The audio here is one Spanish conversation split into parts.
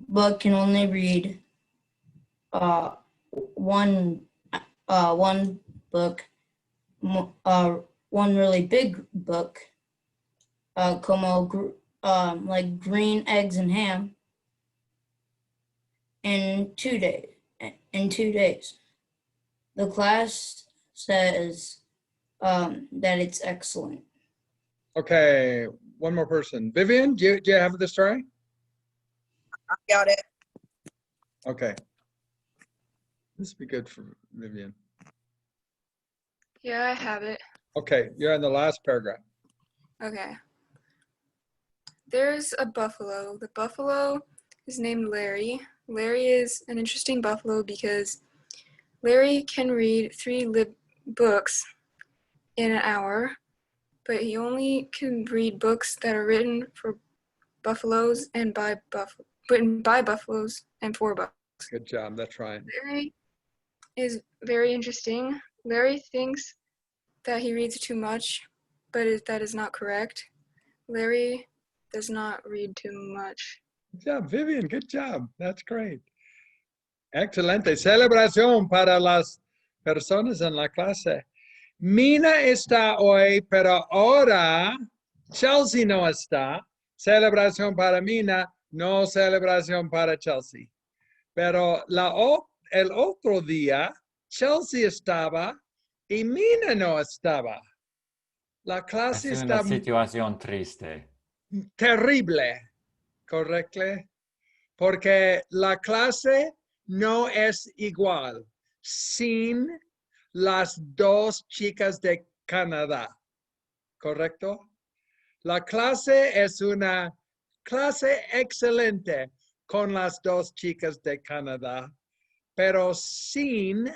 but can only read one book, one really big book, como like green eggs and ham, in 2 days. The class says that it's excellent. Okay, one more person. Vivian, do you have the story? I got it. Okay. This would be good for Vivian. Yeah, I have it. Okay, you're in the last paragraph. Okay. There's a buffalo. The buffalo is named Larry. Larry is an interesting buffalo because Larry can read 3 books in an hour, but he only can read books that are written for buffaloes and written by buffaloes and for buffaloes. Good job, that's right. Larry is very interesting. Larry thinks that he reads too much, but that is not correct. Larry does not read too much. Good job, Vivian, good job. That's great. Excelente. Celebración para las personas en la clase. Mina está hoy, pero ahora Chelsea no está. Celebración para Mina, no celebración para Chelsea. Pero el otro día, Chelsea estaba y Mina no estaba. La clase Es está una situación triste. terrible, ¿correcto? Porque la clase no es igual sin las 2 chicas de Canadá, ¿correcto? La clase es una clase excelente con las 2 chicas de Canadá, pero sin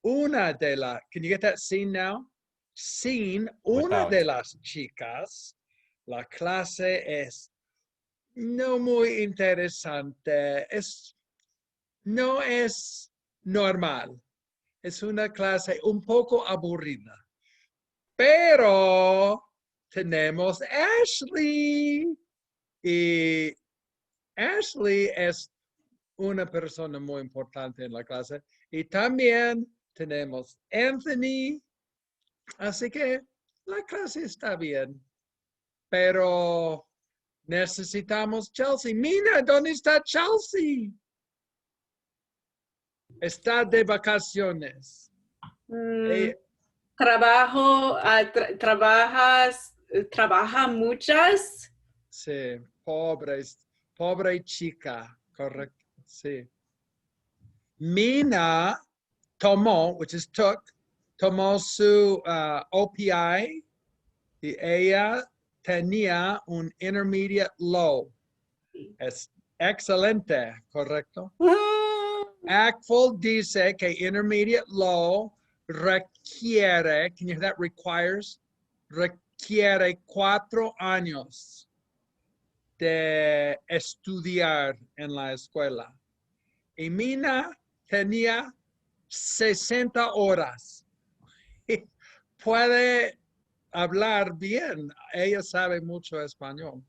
una de las, can you get that scene now? Sin una de las chicas, la clase es no muy interesante, no es normal. Es una clase un poco aburrida. Pero tenemos Ashley. Y Ashley es una persona muy importante en la clase. Y también tenemos Anthony. Así que la clase está bien. Pero necesitamos Chelsea. Mina, ¿dónde está Chelsea? Está de vacaciones. Trabaja muchas. Sí, pobre chica, correcto, sí. Mina tomó, which is tomó su OPI y ella tenía un intermediate low. Es excelente, correcto. ACTFL dice que intermediate low requiere, can you hear that, requires? Requiere 4 años de estudiar en la escuela. Y Mina tenía 60 horas. Puede hablar bien. Ella sabe mucho español.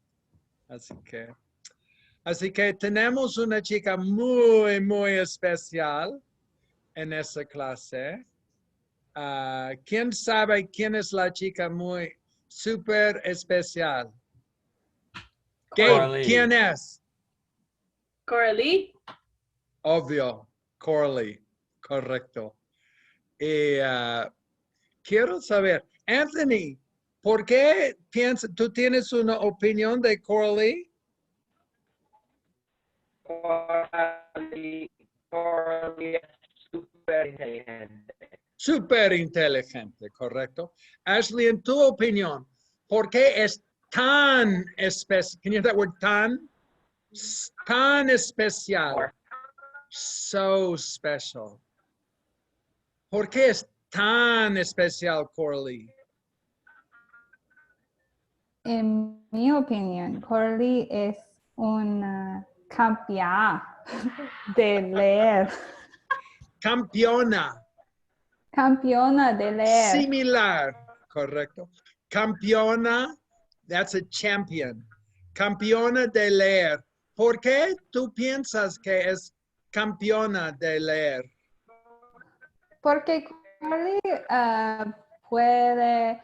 Así que tenemos una chica muy, muy especial en esa clase. ¿Quién sabe quién es la chica muy súper especial? Gabe, ¿quién es? Coralie. Obvio, Coralie, correcto. Y quiero saber, Anthony, ¿por qué tú tienes una opinión de Coralie? Coralie es súper inteligente. Súper inteligente, correcto. Ashley, en tu opinión, ¿por qué es tan especial? Can you use that word tan? Tan especial. So special. ¿Por qué es tan especial, Coralie? En mi opinión, Coralie es una campeona de leer. Campeona. Campeona de leer. Similar, correcto. Campeona, that's a champion. campeona de leer. ¿Por qué tú piensas que es campeona de leer? Porque Carly puede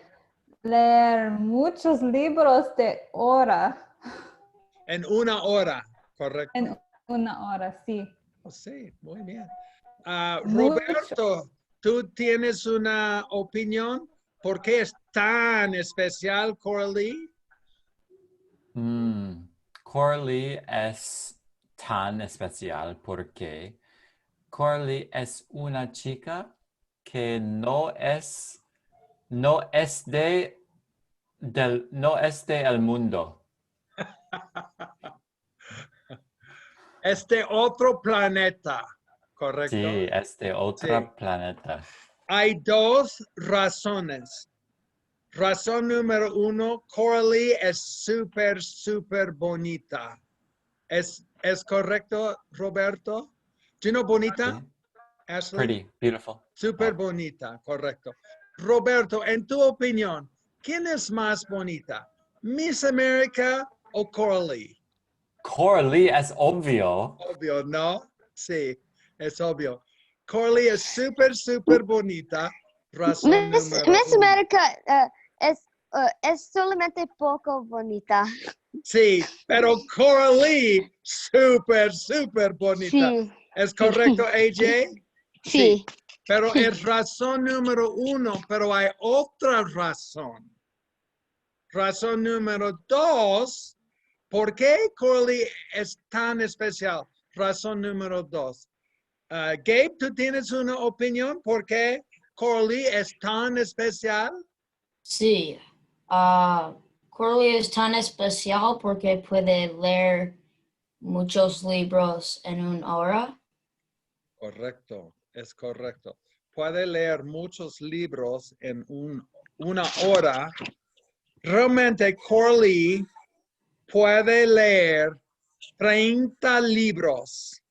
leer muchos libros de hora En una hora, ¿correcto? en una hora, sí. Oh, sí, muy bien. Mucho. Roberto, ¿tú tienes una opinión? ¿Por qué es tan especial Coralie? Coralie es tan especial porque Coralie es una chica que no es del mundo. Este otro planeta, ¿correcto? Sí, es de otro planeta. Hay dos razones. Razón número uno, Coralie es súper bonita. ¿Es correcto, Roberto? ¿Do you know bonita, Sí. Ashley? Pretty, beautiful. Súper Oh. bonita, correcto. Roberto, en tu opinión, ¿quién es más bonita? ¿Miss America o Coralie? Coralie es obvio. Obvio, ¿no? Sí, es obvio. Coralie es súper bonita. Razón número Miss uno. America es solamente poco bonita. Sí, pero Coralie, súper bonita. Sí. ¿Es correcto, AJ? Sí. Pero es razón número uno, pero hay otra razón. Razón número dos, ¿por qué Coralie es tan especial? Razón número dos. Gabe, ¿tú tienes una opinión por qué Coralie es tan especial? Sí. Coralie es tan especial porque puede leer muchos libros en una hora. Correcto, es correcto. Puede leer muchos libros en una hora. Realmente Coralie puede leer 30 libros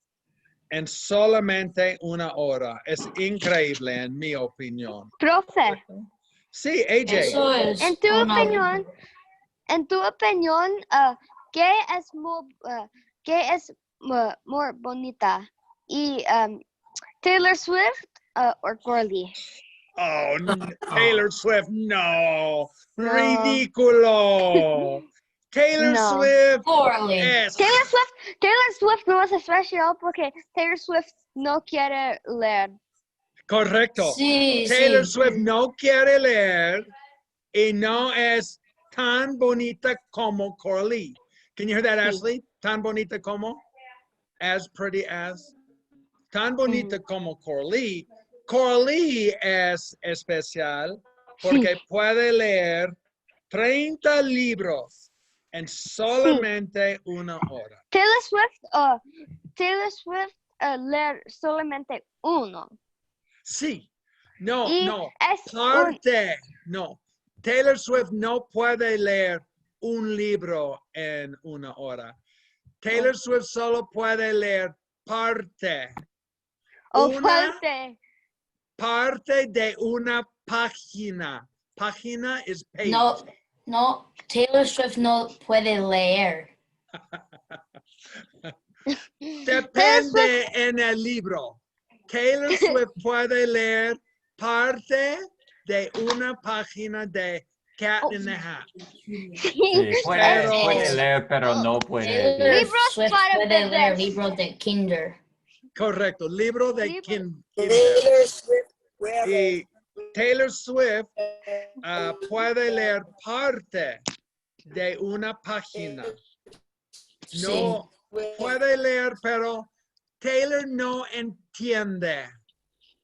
en solamente una hora. Es increíble en mi opinión. Profe, Sí, AJ. Eso es en tu una- opinión, ¿qué es more bonita? ¿Y Taylor Swift o Coralie? Oh, Taylor Swift, no. No. Ridículo. Taylor No. Swift Coralie. es. Taylor Swift no es especial porque Taylor Swift no quiere leer. Correcto. Sí, Taylor sí. Swift no quiere leer y no es tan bonita como Coralie. Can you hear that, Ashley? Tan bonita como? As pretty as? Tan bonita como Coralie. Coralie es especial porque puede leer 30 libros en solamente una hora. Taylor Swift leer solamente uno. Sí. No, Y no. es Parte. No. Taylor Swift no puede leer un libro en una hora. Taylor Swift solo puede leer parte. Parte de una página. Página is page. No, Taylor Swift no puede leer. Depende en el libro. Taylor Swift puede leer parte de una página de Cat in the Hat. Sí, puede leer, pero no puede Taylor vivir. Swift puede leer libros de kinder. Correcto, libro de kinder. Taylor Swift Y Taylor Swift puede leer parte de una página. No puede leer, pero Taylor no entiende.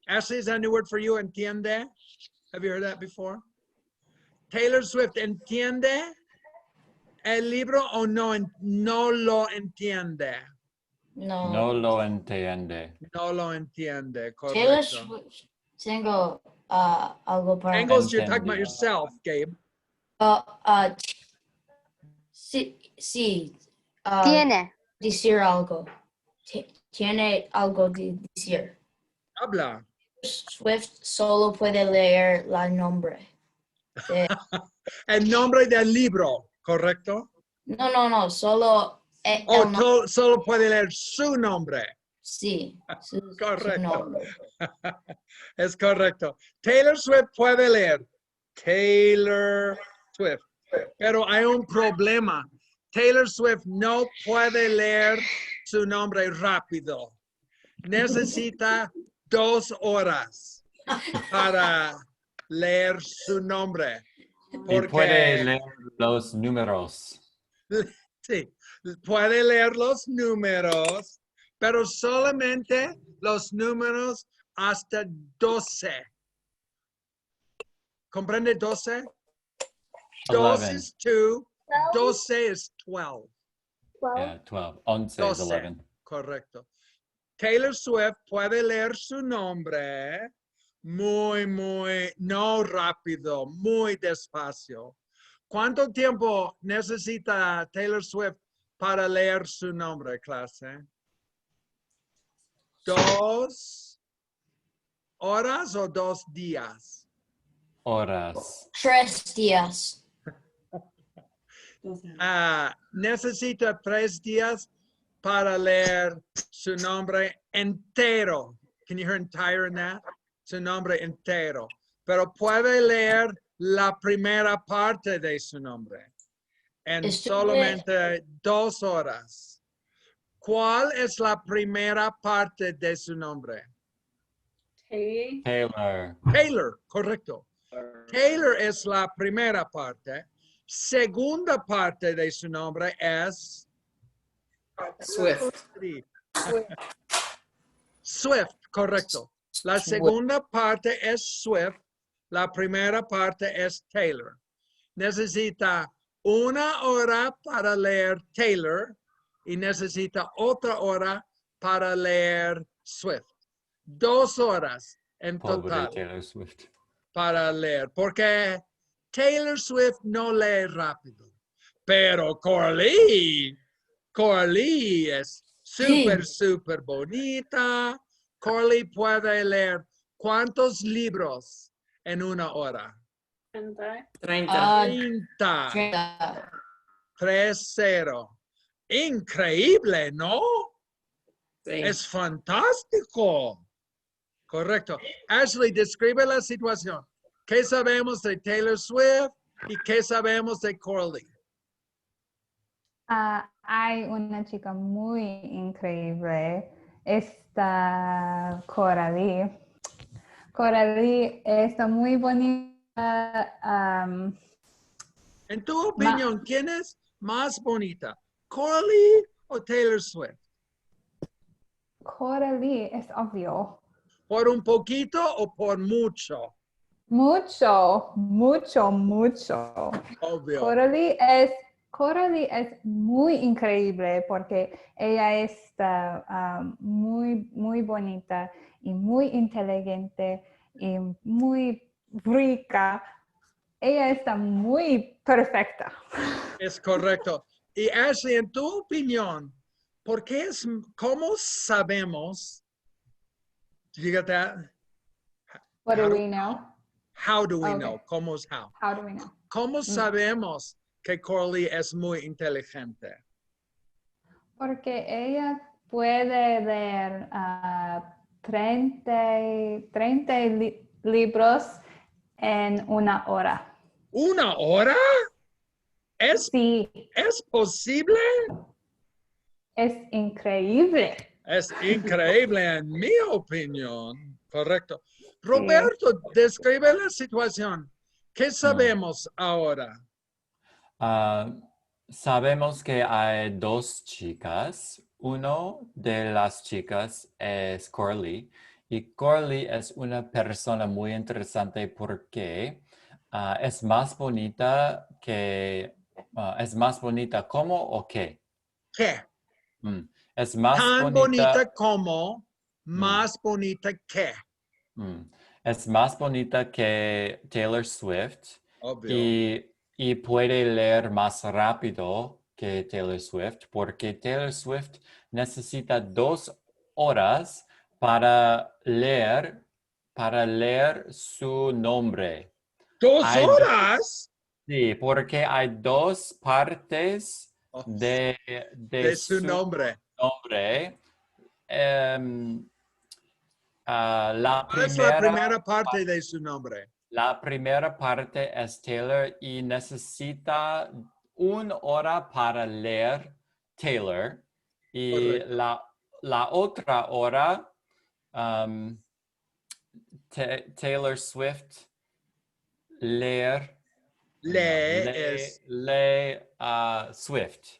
Ashley, is that a new word for you? Entiende? Have you heard that before? Taylor Swift entiende el libro o no lo entiende? No lo entiende. No lo entiende, Taylor correcto. Swift. Tengo algo para. Angles, you're talking about yourself, Gabe. Sí. Tiene. Decir algo. Tiene algo de decir. Habla. Swift solo puede leer el nombre. El nombre del libro, ¿correcto? No, solo O el nombre. solo puede leer su nombre. Sí, su Correcto. nombre. Es correcto. Taylor Swift puede leer. Taylor Swift. Pero hay un problema. Taylor Swift no puede leer su nombre rápido. Necesita 2 horas para leer su nombre. Y Porque puede leer los números. sí, puede leer los números, pero solamente los números hasta 12. ¿Comprende 12? 2 11. is 2, 12 is 12. Yeah, 12. 11 is 12, 11. correcto. Taylor Swift puede leer su nombre muy, no rápido, muy despacio. ¿Cuánto tiempo necesita Taylor Swift para leer su nombre, clase? 2 horas o 2 días? Horas. 3 días. Necesita 3 días para leer su nombre entero. Can you hear entire in that? Su nombre entero. Pero puede leer la primera parte de su nombre en solamente 2 horas. ¿Cuál es la primera parte de su nombre? Taylor. Taylor, correcto. Taylor es la primera parte. Segunda parte de su nombre es Swift. Swift, correcto. La segunda parte es Swift. La primera parte es Taylor. Necesita 1 hora para leer Taylor y necesita otra hora para leer Swift. 2 horas en Pobre total Taylor Swift. para leer, porque Taylor Swift no lee rápido. Pero Coralie es súper bonita. Coralie puede leer ¿cuántos libros en 1 hora? 30. 30. 30. 3-0. Increíble, ¿no? Sí. Es fantástico. Correcto. Ashley, describe la situación. ¿Qué sabemos de Taylor Swift y qué sabemos de Coralie? Hay una chica muy increíble. Esta Coralie. Coralie está muy bonita. En tu opinión, ¿quién es más bonita? ¿Coralie o Taylor Swift? Coralie es obvio. ¿Por un poquito o por mucho? Mucho. Obvio. Coralie es muy increíble porque ella está muy bonita y muy inteligente y muy rica. Ella está muy perfecta. Es correcto. Y Ashley, en tu opinión, ¿cómo sabemos? Did you get that? What How do do- we know? How do we Okay. know? ¿Cómo es how? How do we know? ¿Cómo sabemos que Coralie es muy inteligente? Porque ella puede leer 30 libros en 1 hora. ¿1 hora? Sí, ¿Es posible? es increíble. Es increíble en mi opinión. Correcto. Roberto, describe la situación. ¿Qué sabemos ahora? Sabemos que hay 2 chicas. Uno de las chicas es Coralie. Y Coralie es una persona muy interesante porque es más bonita que... ¿es más bonita como o qué? ¿Qué? Es más Tan bonita como, más bonita que. Es más bonita que Taylor Swift. Obvio. Y puede leer más rápido que Taylor Swift porque Taylor Swift necesita 2 horas para leer su nombre. ¿2 horas? Sí, porque hay 2 partes Oh, de su nombre. nombre. La ¿Cuál es la primera parte de su nombre? La primera parte es Taylor y necesita 1 hora para leer Taylor. Y la otra hora, Taylor Swift, leer. Lee Swift.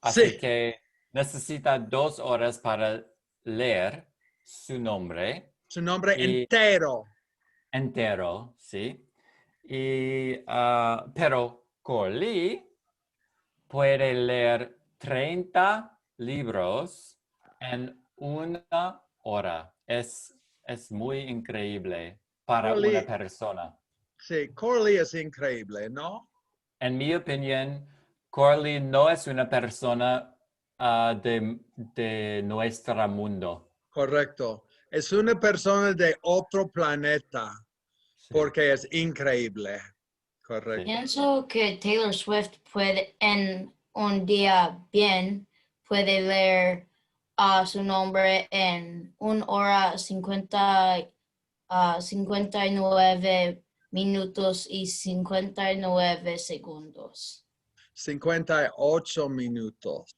Así Sí. que necesita 2 horas para leer su nombre. Su nombre Y- entero. Entero, sí. Pero Corley puede leer 30 libros en 1 hora. Es muy increíble para Corley. una persona. Sí, Corley es increíble, ¿no? En mi opinión, Corley no es una persona de nuestro mundo. Correcto. Es una persona de otro planeta Sí. porque es increíble. Correcto. Pienso que Taylor Swift puede, en un día bien, puede leer su nombre en 1 hora 59 minutos y 59 segundos. 58 minutos.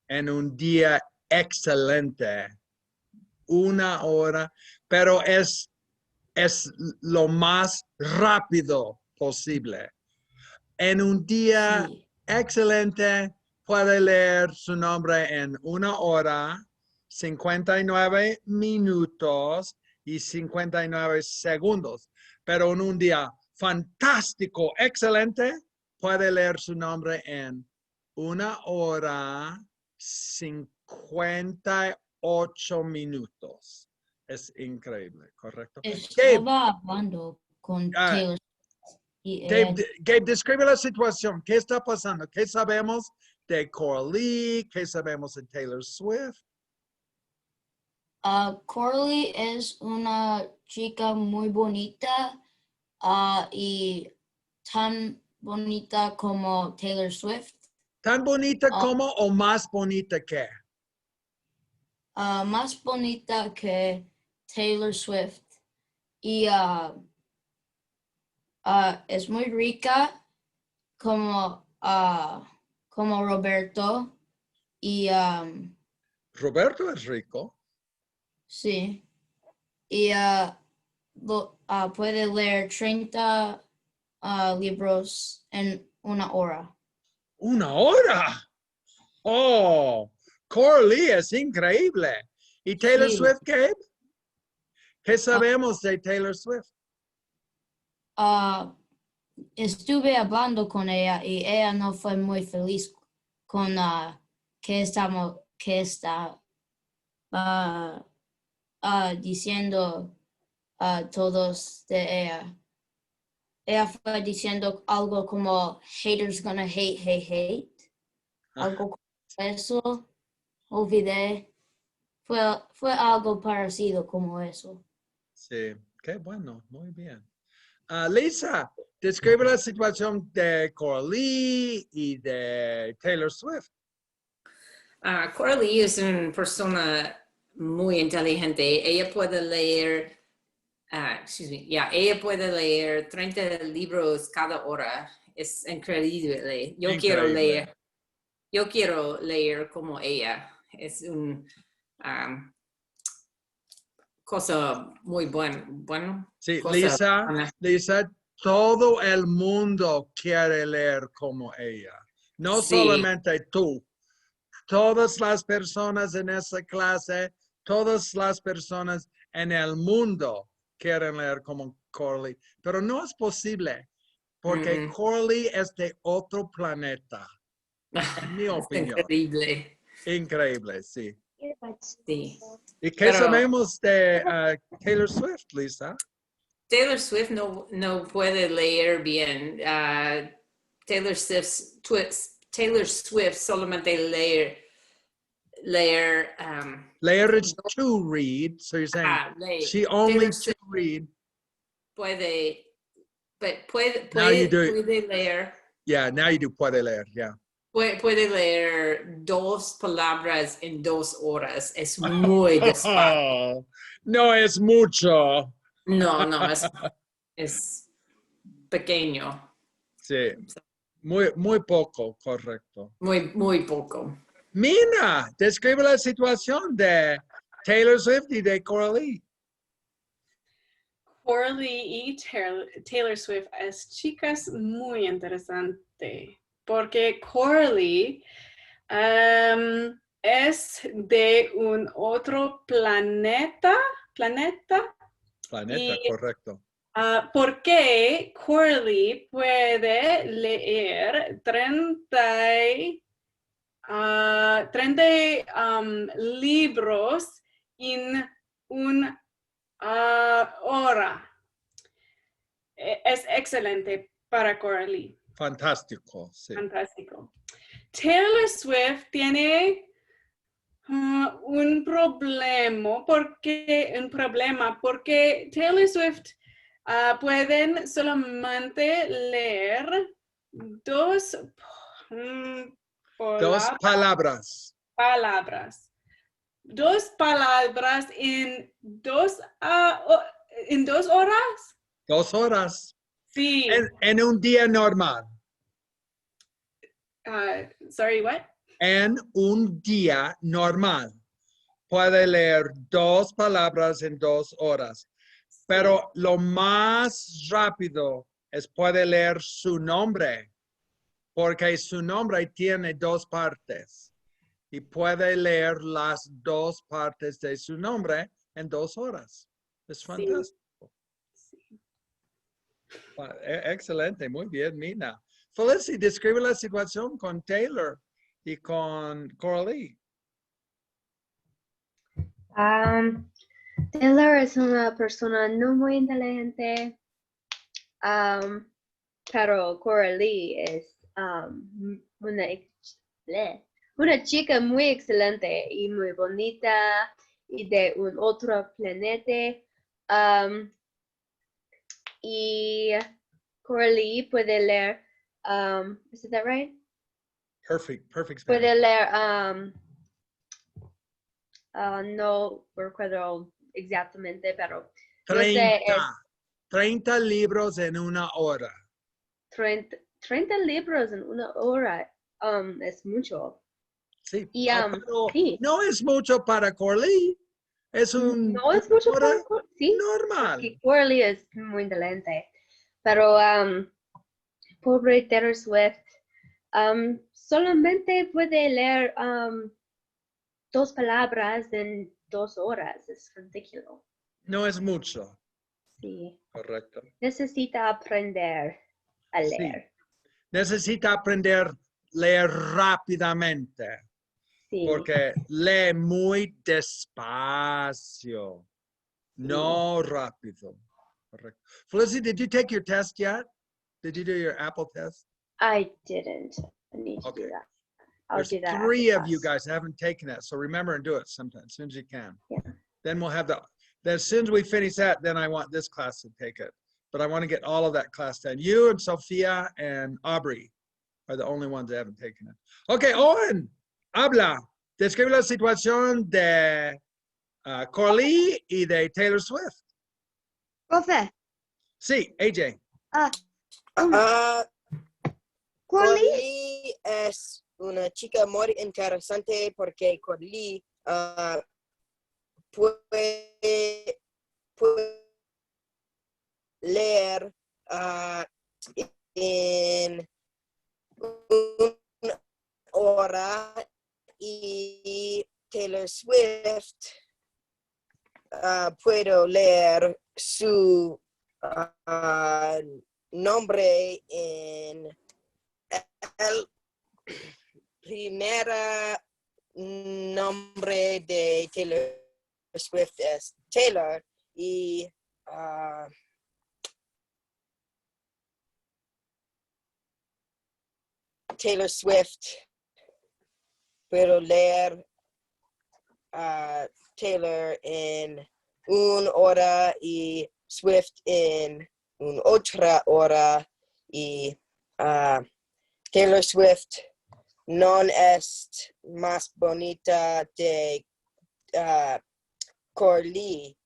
En un día excelente. 1 hora. Pero es lo más rápido posible. En un día Sí. excelente, puede leer su nombre en 1 hora, 59 minutos y 59 segundos. Pero en un día fantástico, excelente, puede leer su nombre en 1 hora, 58 minutos. Es increíble, ¿correcto? Gabe, Estaba hablando con Taylor Swift y Gabe, describe la situación. ¿Qué está pasando? ¿Qué sabemos de Corley? ¿Qué sabemos de Taylor Swift? Corley es una chica muy bonita y tan bonita como Taylor Swift. ¿Tan bonita como o más bonita que? Más bonita que Taylor Swift. Y es muy rica como Roberto. Y Roberto es rico. sí. Y puede leer 30 libros en 1 hora. 1 hora. Oh, Corley es increíble. ¿Y Taylor Sí. Swift, Gabe? ¿Qué sabemos de Taylor Swift? Estuve hablando con ella y ella no fue muy feliz con que está diciendo a todos de ella. Ella fue diciendo algo como haters gonna hate, hate. Algo como eso. Olvidé. Fue algo parecido como eso. Sí, qué bueno, muy bien. Lisa, describe la situación de Corley y de Taylor Swift. Corley es una persona muy inteligente. Ella puede leer, ella puede leer 30 libros cada hora. Es increíble. Yo quiero leer como ella. Es un cosa muy buena. Sí, Cosa Lisa, todo el mundo quiere leer como ella. No Sí. solamente tú. Todas las personas en esa clase, todas las personas en el mundo quieren leer como Corley. Pero no es posible porque Corley es de otro planeta. En mi opinión. Increíble. Increíble, sí. Sí. ¿Y qué sabemos de Taylor Swift, Lisa? Taylor Swift no puede leer bien. Taylor Swift solamente leer. Leer is to read, so you're saying she only to read. Puede Now you do. puede leer. Yeah, now you do puede leer, yeah. Puede leer 2 palabras en 2 horas. Es muy despacio. No es mucho. No, es pequeño. Sí, muy poco, correcto. Muy poco. Mina, describe la situación de Taylor Swift y de Coralie. Coralie y Taylor Swift es chicas muy interesante porque Coralie es de un otro planeta, y correcto. porque Coralie puede leer 30 libros en una hora. Es excelente para Coralie. Fantástico, sí. Fantástico. Taylor Swift tiene un problema porque Taylor Swift pueden solamente leer 2 palabras. 2 palabras en 2 horas. 2 horas. Sí. En un día normal. Sorry, what? En un día normal. Puede leer 2 palabras en 2 horas. Pero lo más rápido es puede leer su nombre. Porque su nombre tiene 2 partes. Y puede leer las 2 partes de su nombre en 2 horas. Es fantástico. Sí. Excelente, muy bien, Mina. Felicity, describe la situación con Taylor y con Coralie. Taylor es una persona no muy inteligente, pero Coralie es una chica muy excelente y muy bonita y de un otro planeta. Y Coralie puede leer, is that right? Perfect Spanish. Puede leer, no recuerdo exactamente, pero 30 libros en una hora. 30 libros en una hora es mucho. Sí, Y, pero sí. no es mucho para Coralie. Es un no es mucho para sí, normal. porque Coralie es muy inteligente, pero pobre Taylor Swift solamente puede leer 2 palabras en 2 horas. Es ridículo. No es mucho. Sí. Correcto. Necesita aprender a leer. Sí. Necesita aprender a leer rápidamente. Sí. Porque lee muy despacio. No rápido. Correcto. Felicity, did you take your test yet? Did you do your Apple test? I didn't. I need to do that. I'll do that. 3 of you guys haven't taken it, so remember and do it sometime, as soon as you can. Yeah. Then we'll have as soon as we finish that, then I want this class to take it. But I want to get all of that class done. You and Sophia and Aubrey are the only ones that haven't taken it. Okay, Owen, habla. Describe la situación de Coralie y de Taylor Swift. Profe. Sí, AJ. Coralie es una chica muy interesante porque Coralie puede leer en una hora y Taylor Swift puedo leer su nombre en el primer nombre de Taylor Swift es Taylor y Taylor Swift puedo leer Taylor en una hora y Swift en otra hora y Taylor Swift no es más bonita de Corley.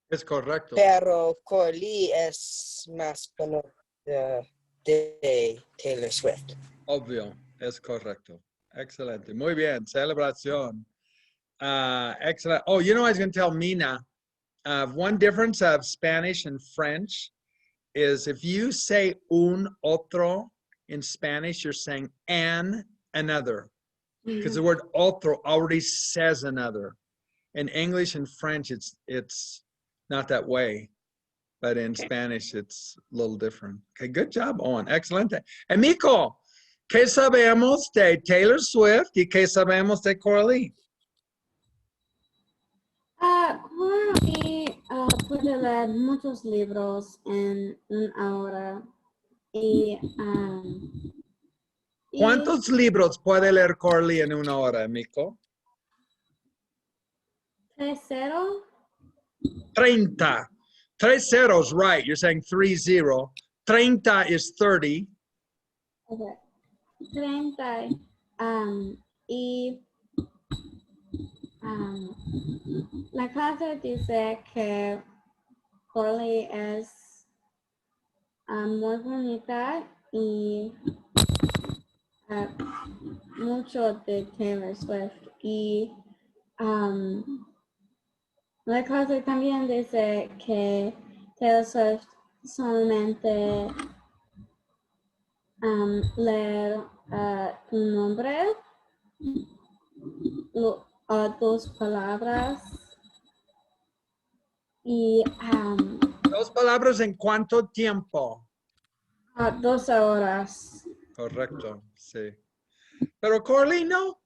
Es correcto. Pero Corley es más bonita de Taylor Swift. Obvio, es correcto. Excelente. Muy bien. Celebración. Excellent. Oh, you know, I was going to tell Mina, one difference of Spanish and French is if you say un otro in Spanish, you're saying an another. Because the word otro already says another. In English and French, it's not that way. But in Spanish, it's a little different. Okay, good job, Owen. Excelente. Amico, ¿qué sabemos de Taylor Swift y qué sabemos de Coralie? Coralie puede leer muchos libros en una hora. Y, ¿Cuántos libros puede leer Coralie en una hora, amico? 30. 30. 30 is right. You're saying 30. 30 is 30. Okay. 30. Y la clase dice que Coralie es muy bonita y mucho de Taylor Swift. Y la clase también dice que Taylor Swift solamente leer un nombre, dos palabras y Dos palabras en cuánto tiempo. 12 horas. Correcto, sí. Pero Coralie no.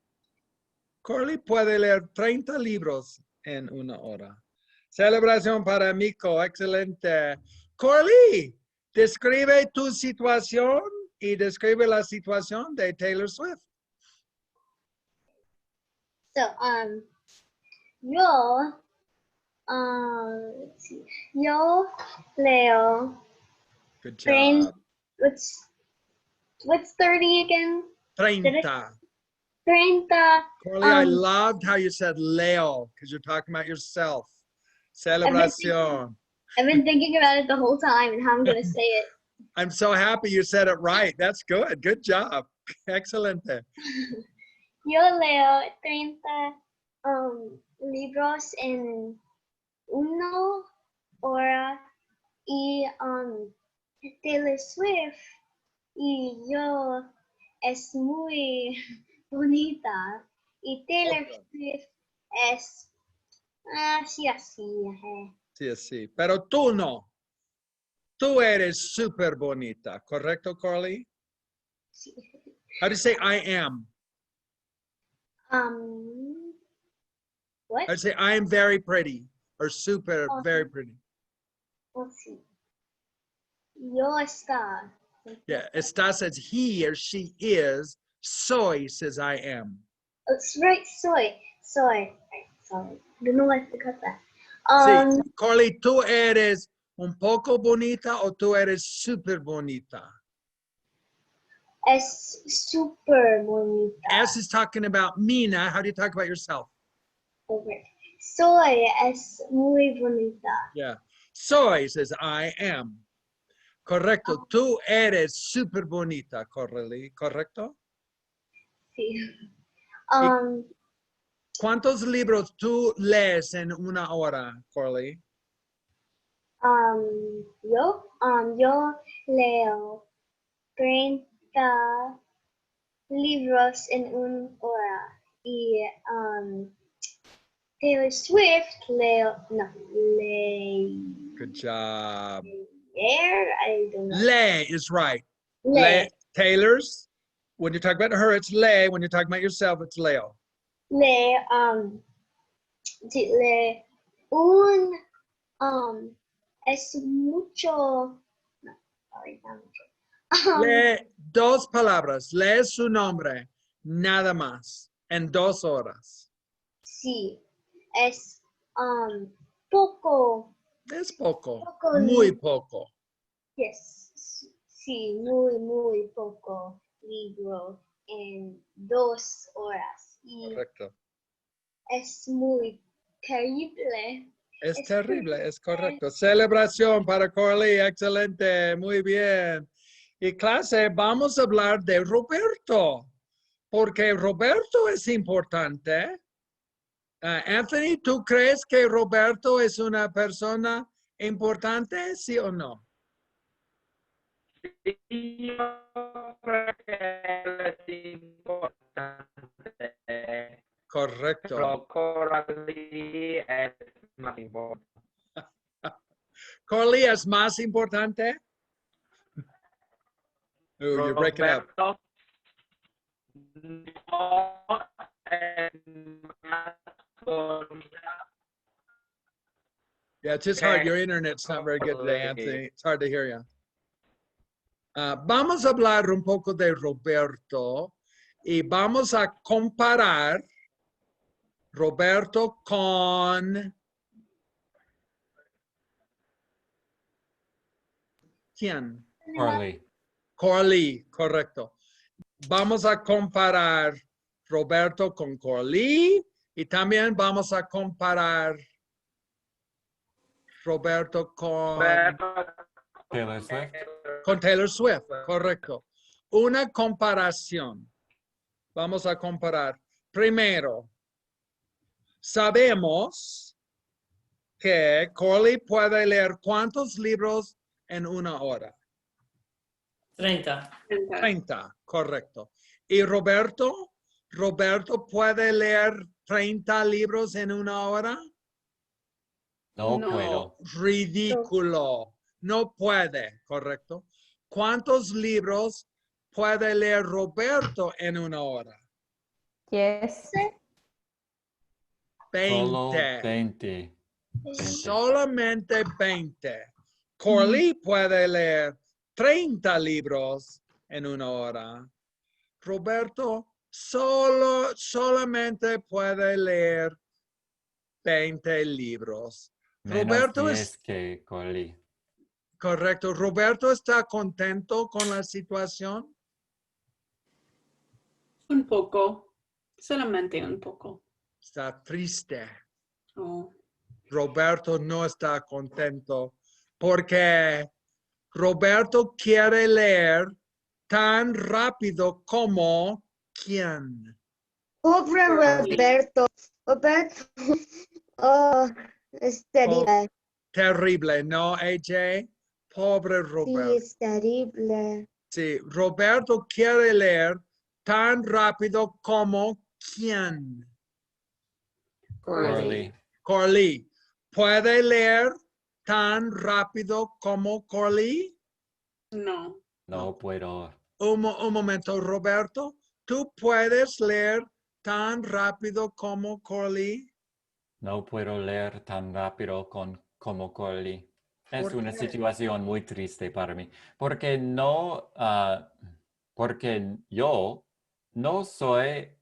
Coralie puede leer 30 libros en una hora. Celebración para Mico, excelente. Coralie, describe tu situación y describe la situación de Taylor Swift. So, yo, let's see. Yo leo. Good job. What's 30 again? 30. 30. Coralie, I loved how you said leo because you're talking about yourself. Celebración. I've been thinking about it the whole time and how I'm going to say it. I'm so happy you said it right. That's good. Good job. Excelente. Yo leo 30 libros en una hora y Taylor Swift y yo es muy bonita y Taylor Swift es así. Sí, sí. Pero tú no. Tú eres súper bonita. ¿Correcto, Coralie? Sí. How do you say I am? What? How do you say I am very pretty or super very pretty? Let's see. Yo está. Yeah, está says he or she is. Soy says I am. It's right, soy. Sorry. Don't know what to cut that. Sí, Coralie, ¿tú eres un poco bonita o tú eres súper bonita? Es super bonita. S is talking about Mina. How do you talk about yourself? Okay. Soy es muy bonita. Yeah. Soy says I am. Correcto. Tú eres súper bonita, Coralie. ¿Correcto? Sí. ¿Cuántos libros tú lees en una hora, Coralie? Yo leo 30 libros en una hora y Taylor Swift Good job. Leer? I don't know. Lay is right. Lay. Taylor's, when you're talking about her, it's lay. When you're talking about yourself, it's leo. Lee es mucho. No, sorry, not mucho. Lee dos palabras. Lee su nombre, nada más, en 2 horas. Sí, es poco. Es poco, muy poco. Yes, Sí, muy poco libro en 2 horas. Y Correcto. es muy terrible. Es terrible, es correcto. Celebración para Corley, excelente, muy bien. Y clase, vamos a hablar de Roberto, porque Roberto es importante. Anthony, ¿tú crees que Roberto es una persona importante, sí o no? Sí, yo creo que él es importante. Correcto. Pero Coralie es más importante. Corley es más importante. Oh, you're breaking up. Roberto no es más Yeah, it's just hard. Your internet's not very good today, Anthony. It's hard to hear you. Vamos a hablar un poco de Roberto y vamos a comparar Roberto con... ¿Quién? Corley. Corley, correcto. Vamos a comparar Roberto con Corley y también vamos a comparar Roberto con Taylor Swift. Con Taylor Swift, correcto. Una comparación. Vamos a comparar. Primero, sabemos que Corley puede leer ¿cuántos libros en una hora? 30. 30, correcto. ¿Y Roberto? ¿Roberto puede leer 30 libros en una hora? No puedo. Ridículo. No puede, correcto. ¿Cuántos libros puede leer Roberto en una hora? 10. 20. Solo 20. Solamente 20. Corley puede leer 30 libros en una hora. Roberto solamente puede leer 20 libros. Menos Roberto 10 es que Corley. correcto. ¿Roberto está contento con la situación? Un poco, solamente un poco. Está triste. Oh. Roberto no está contento porque Roberto quiere leer tan rápido como ¿quién? Pobre Roberto. Roberto. Oh, es terrible. Terrible, ¿no, AJ? Pobre Roberto. Sí, es terrible. Sí, Roberto quiere leer tan rápido como ¿quién? Corley. Corley. ¿Puede leer tan rápido como Corley? No. No puedo. Un momento, Roberto. ¿Tú puedes leer tan rápido como Corley? No puedo leer tan rápido como Corley. Es ¿Por una qué? situación muy triste para mí. Porque porque yo no soy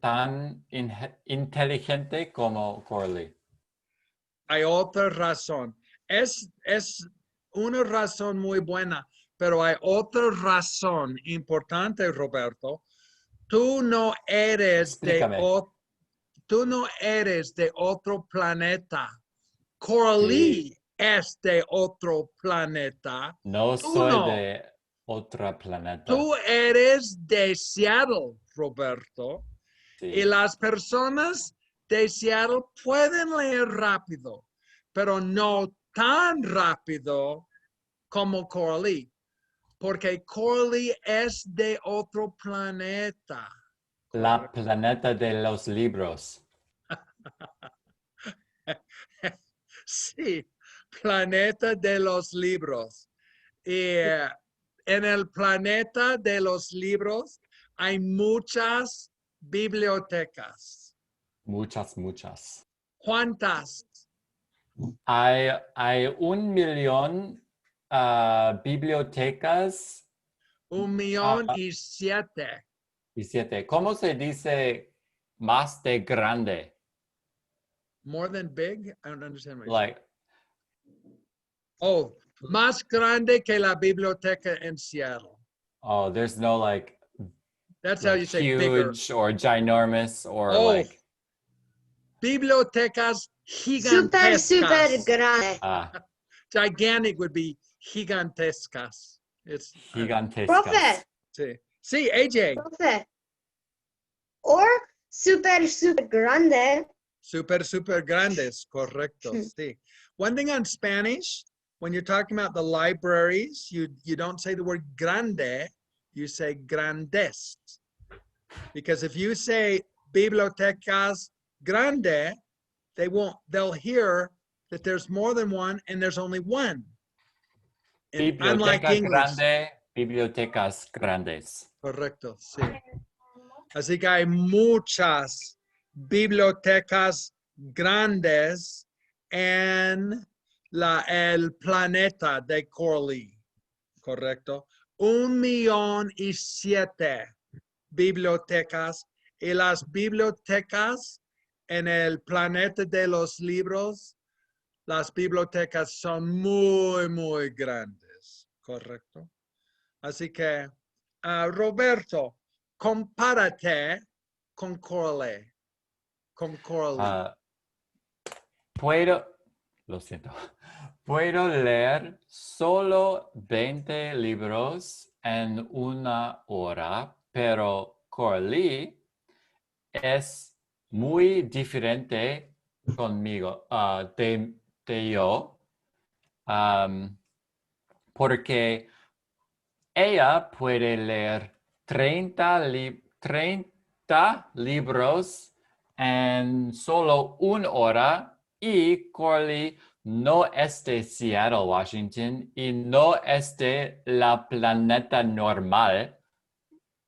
tan inteligente como Corley. Hay otra razón. Es una razón muy buena, pero hay otra razón importante, Roberto. Tú no eres Explícame. tú no eres de otro planeta. Corley es de otro planeta. No Tú soy no. de otro planeta. Tú eres de Seattle, Roberto. Sí. Y las personas de Seattle pueden leer rápido, pero no tan rápido como Corley, porque Corley es de otro planeta. La planeta de los libros. Sí, planeta de los libros. Y en el planeta de los libros hay muchas bibliotecas. Muchas. ¿Cuántas? Hay 1,000,000 bibliotecas 1,000,007. y 7. ¿Cómo se dice más de grande? More than big? I don't understand what you're Like, saying. Oh, Más grande que la biblioteca en Seattle. Oh, there's no like, That's how like you say bigger. huge or ginormous or Oh, like. bibliotecas Super gigantescas. grande. Gigantic would be gigantescas. It's Gigantescas. Profe. sí. Sí, AJ. Profe. Or super grande. Super grandes, correcto. Sí. One thing on Spanish, when you're talking about the libraries, you don't say the word grande, you say grandes. Because if you say bibliotecas grande, they'll hear that there's more than one and there's only one. And unlike Biblioteca English. grande, bibliotecas grandes. Correcto, sí. Así que hay muchas bibliotecas grandes en el planeta de Corley. Correcto. 1,000,007 bibliotecas, y las bibliotecas en el planeta de los libros, las bibliotecas son muy grandes. Correcto. Así que, Roberto, compárate con Corley. Puedo leer solo 20 libros en una hora, pero Corley es muy diferente conmigo, de yo, porque ella puede leer 30 libros en solo una hora, y Corley no es de Seattle, Washington, y no es de la planeta normal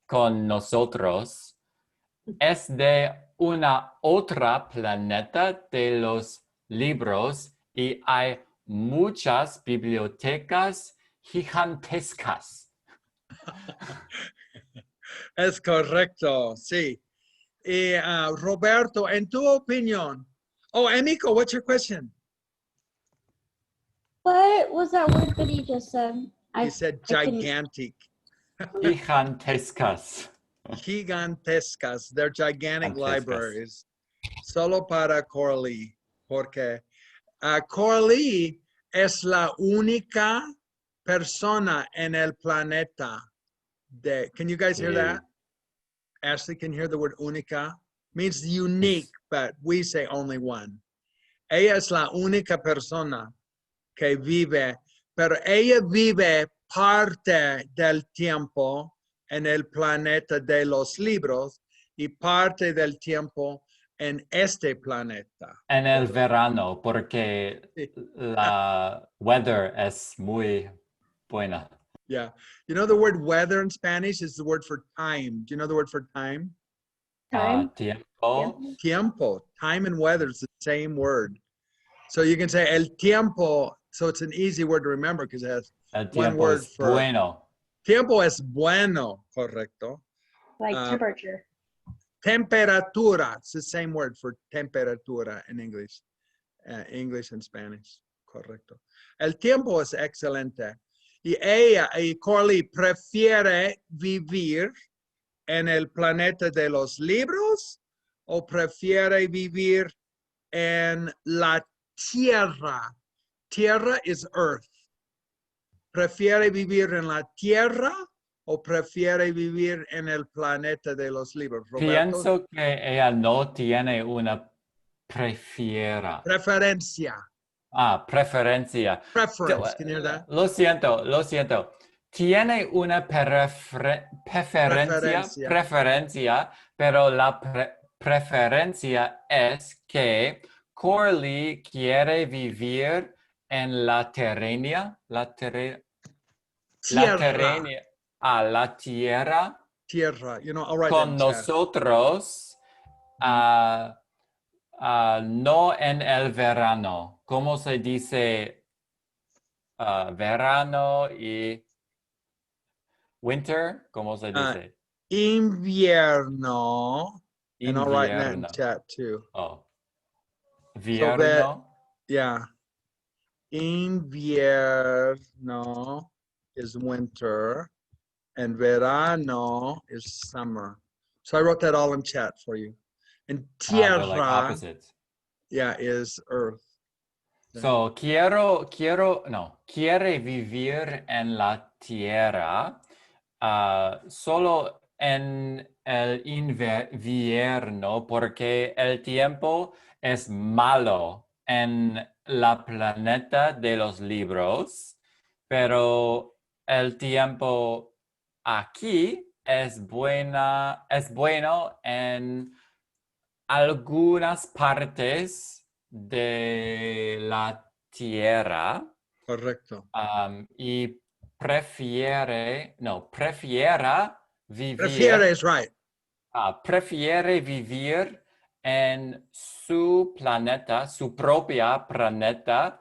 con nosotros. Es de una otra planeta de los libros, y hay muchas bibliotecas gigantescas. Es correcto, sí. Y, Roberto, en tu opinión. Oh, Emiko, what's your question? What was that word that he just said? He said gigantic. Gigantescas. Gigantescas. They're gigantic libraries. Solo para Corley. Porque Corley es la única persona en el planeta. Can you guys hear that? Ashley can hear the word única. Means unique, but we say only one. Ella es la única persona que vive, pero ella vive parte del tiempo en el planeta de los libros y parte del tiempo en este planeta. En el verano, porque la weather es muy buena. Yeah. You know the word weather in Spanish is the word for time. Do you know the word for time? Tiempo. Tiempo. Time and weather is the same word. So you can say el tiempo. So it's an easy word to remember because it has one word for bueno. Tiempo es bueno, correcto. Like temperature. Temperatura. It's the same word for temperatura in English. English and Spanish. Correcto. El tiempo es excelente. Y Corley, prefiere vivir en el planeta de los libros o prefiere vivir en la tierra. Tierra is earth. ¿Prefiere vivir en la tierra o prefiere vivir en el planeta de los libros? Roberto? Pienso que ella no tiene una preferencia. Preferencia. Preference, can you hear that? Lo siento. Tiene una preferencia, pero la preferencia es que Corley quiere vivir en la tierra. Tierra. You know, I'll write con that in chat. nosotros, no en el verano. ¿Cómo se dice verano y winter? ¿Cómo se dice? Invierno. And I'll write that in chat too. Oh. Vierno. Yeah. Invierno is winter. And verano is summer. So I wrote that all in chat for you. And They're like tierra, opposites. yeah, is earth. So, quiere vivir en la tierra solo en el invierno porque el tiempo es malo en la planeta de los libros, pero el tiempo aquí es bueno en algunas partes de la tierra. Correcto. Y prefiere vivir. Prefiere is right. Prefiere vivir en su planeta, su propia planeta,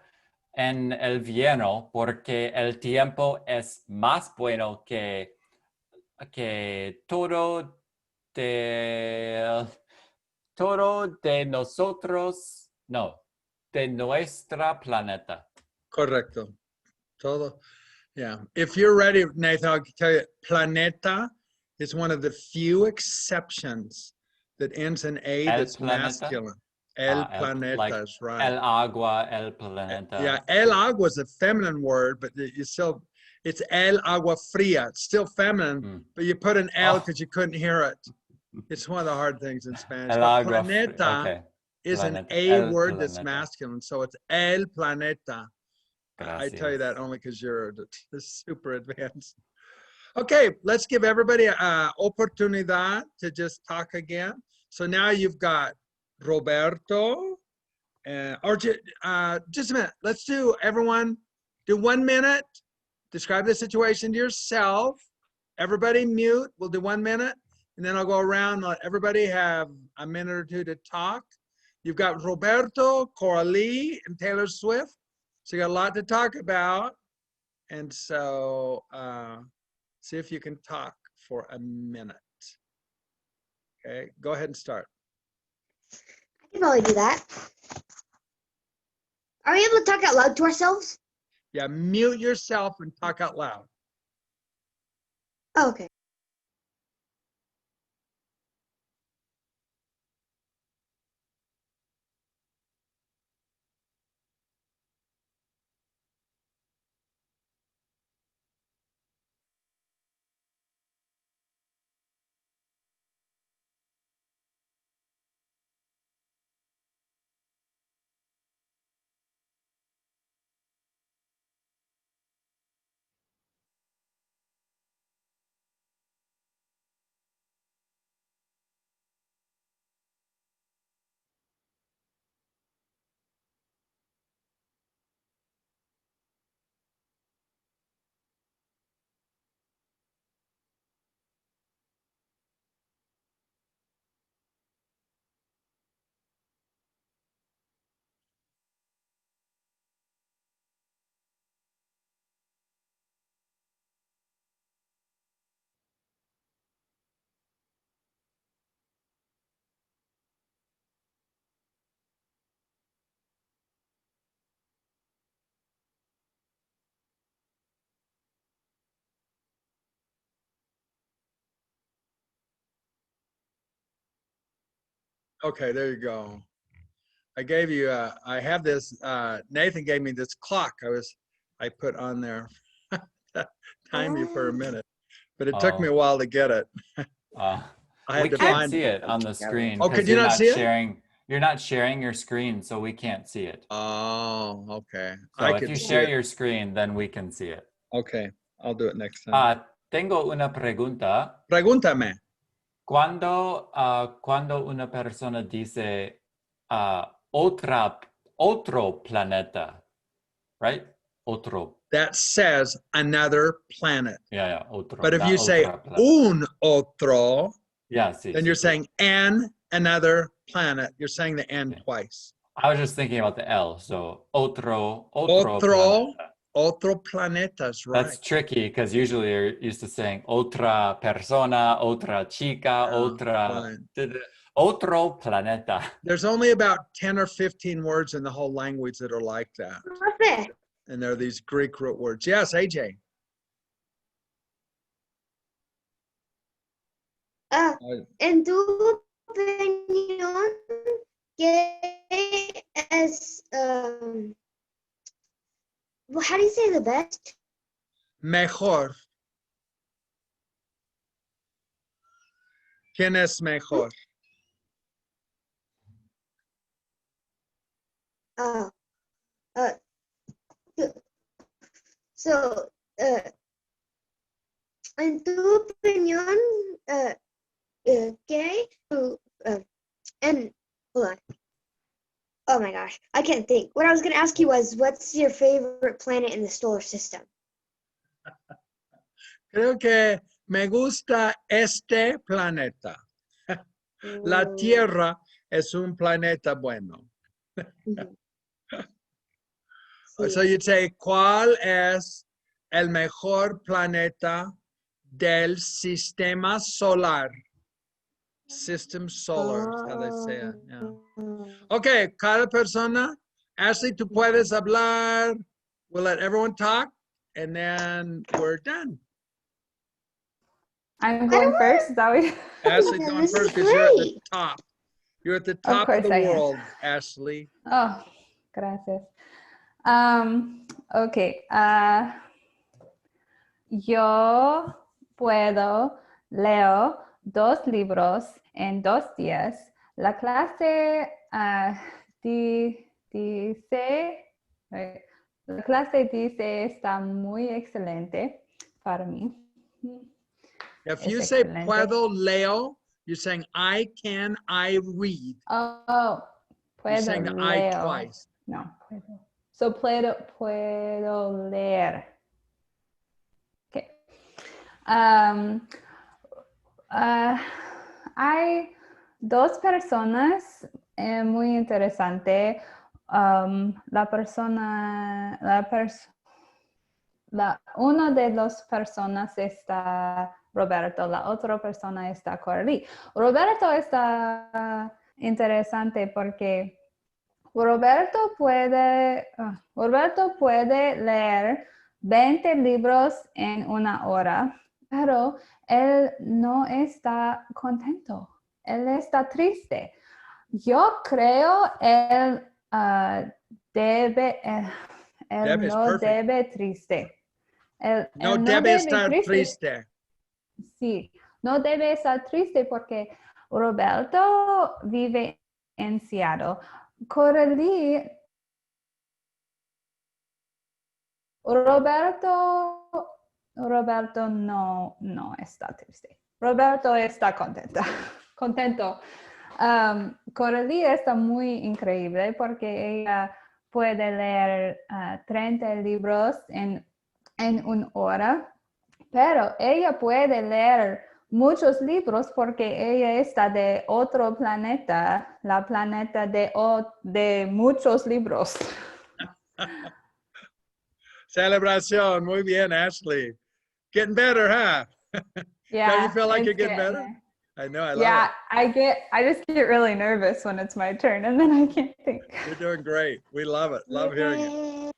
en el invierno, porque el tiempo es más bueno que todo de nosotros, no, de nuestra planeta. Correcto. Todo. Yeah. If you're ready, Nathan, I'll tell you, planeta is one of the few exceptions that ends in A that's masculine. El planeta like is right. El agua, el planeta. Yeah, el agua is a feminine word, but you still, it's el agua fria. It's still feminine, but you put an L because you couldn't hear it. It's one of the hard things in Spanish. El But agua planeta is an A word that's masculine, so it's el planeta. I tell you that only because you're super advanced. Okay, let's give everybody an oportunidad to just talk again. So now you've got Roberto, or just a minute. Let's do, everyone, do 1 minute. Describe the situation to yourself. Everybody mute. We'll do 1 minute. And then I'll go around, let everybody have a minute or two to talk. You've got Roberto, Coralie, and Taylor Swift. So you got a lot to talk about. And so see if you can talk for a minute. Okay, go ahead and start. I can probably do that. Are we able to talk out loud to ourselves? Yeah, mute yourself and talk out loud. Oh, okay. Okay, there you go. I gave you, I have this, Nathan gave me this clock I put on there. Time you for a minute, but it took me a while to get it. I had We to can't find see it on the screen. Oh, could you not see it? You're not sharing your screen, so we can't see it. Oh, okay. So if you share your screen, then we can see it. Okay, I'll do it next time. Tengo una pregunta. Pregúntame. Cuando una persona dice otro planeta, right? Otro. That says another planet. Yeah, otro. But if you say un otro, then you're saying another planet. You're saying the N twice. I was just thinking about the L, so otro planetas, right? That's tricky because usually you're used to saying otra persona, otra chica, otro planeta. There's only about 10 or 15 words in the whole language that are like that. And there are these Greek root words. Yes, AJ. En tu opinión, ¿qué es, well, how do you say the best? Mejor. ¿Quién es mejor? So, en tu opinión, ¿qué? And hold on. Oh my gosh, I can't think. What I was going to ask you was, what's your favorite planet in the solar system? Creo que me gusta este planeta. La Tierra es un planeta bueno. So you'd say, ¿cuál es el mejor planeta del sistema solar? System solar, is how they say it. Yeah. Okay, cada persona. Ashley, tú puedes hablar. We'll let everyone talk, and then we're done. I'm going first, is that what Ashley, going first because you're at the top. You're at the top of the world, Ashley. Oh, gracias. Okay. Yo puedo leer 2 libros en 2 días. La clase dice está muy excelente para mí. If you say puedo leo, you're saying I read. Oh, puedo you're saying the leer. I twice. No, puedo. So puedo leer. Okay. Hay 2 personas muy interesantes. Una de las personas está Roberto, la otra persona está Corley. Roberto está interesante porque Roberto puede leer 20 libros en una hora, pero él no está contento. Él está triste. Yo creo él no debe triste. No debe estar triste. Sí, no debe estar triste porque Roberto vive en Seattle. Coralie, Roberto no está triste. Roberto está contento. Coralie está muy increíble porque ella puede leer 30 libros en una hora, pero ella puede leer muchos libros porque ella está de otro planeta, la planeta de muchos libros. Celebración. Muy bien, Ashley. Getting better, huh? Yeah. Don't you feel like you're getting better? There. I know, I love it. I just get really nervous when it's my turn and then I can't think. You're doing great. We love it. Love hearing it.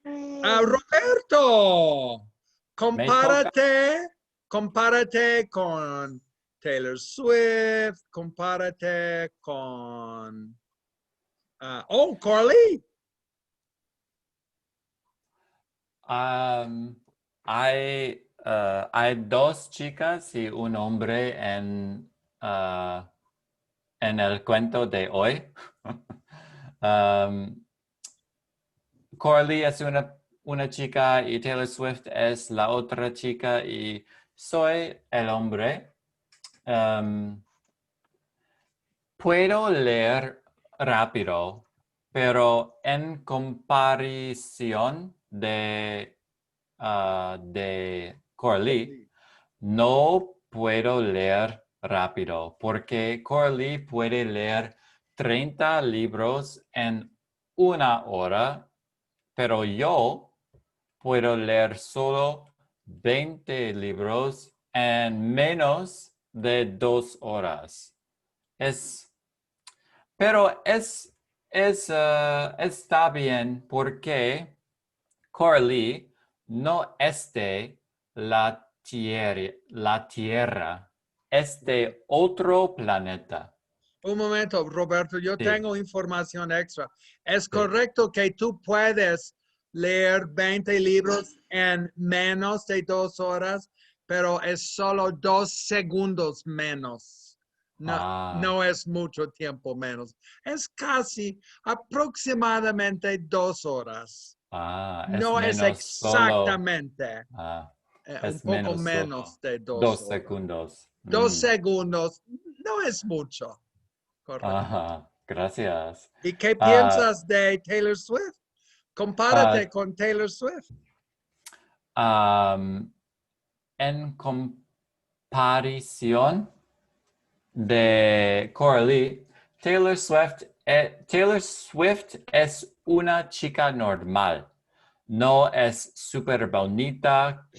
Roberto, compárate con Taylor Swift, compárate con Carly. Hay 2 chicas y un hombre en el cuento de hoy. Corley es una chica y Taylor Swift es la otra chica y soy el hombre. Puedo leer rápido, pero en comparación de Corley, no puedo leer rápido porque Corley puede leer 30 libros en una hora, pero yo puedo leer solo 20 libros en menos de 2 horas. Pero está bien porque Coralie no es de la Tierra, es de otro planeta. Un momento, Roberto, yo Sí. tengo información extra. ¿Es correcto que tú puedes leer 20 libros en menos de 2 horas, pero es solo 2 segundos menos? No es mucho tiempo menos. Es casi aproximadamente 2 horas. No es menos exactamente. Un es poco menos menos solo de 2 2 horas. segundos. 2 segundos no es mucho. Correcto. Ajá, gracias. ¿Y qué piensas de Taylor Swift? Compárate con Taylor Swift. En comparación de Coralie, Taylor Swift es una chica normal. No es súper bonita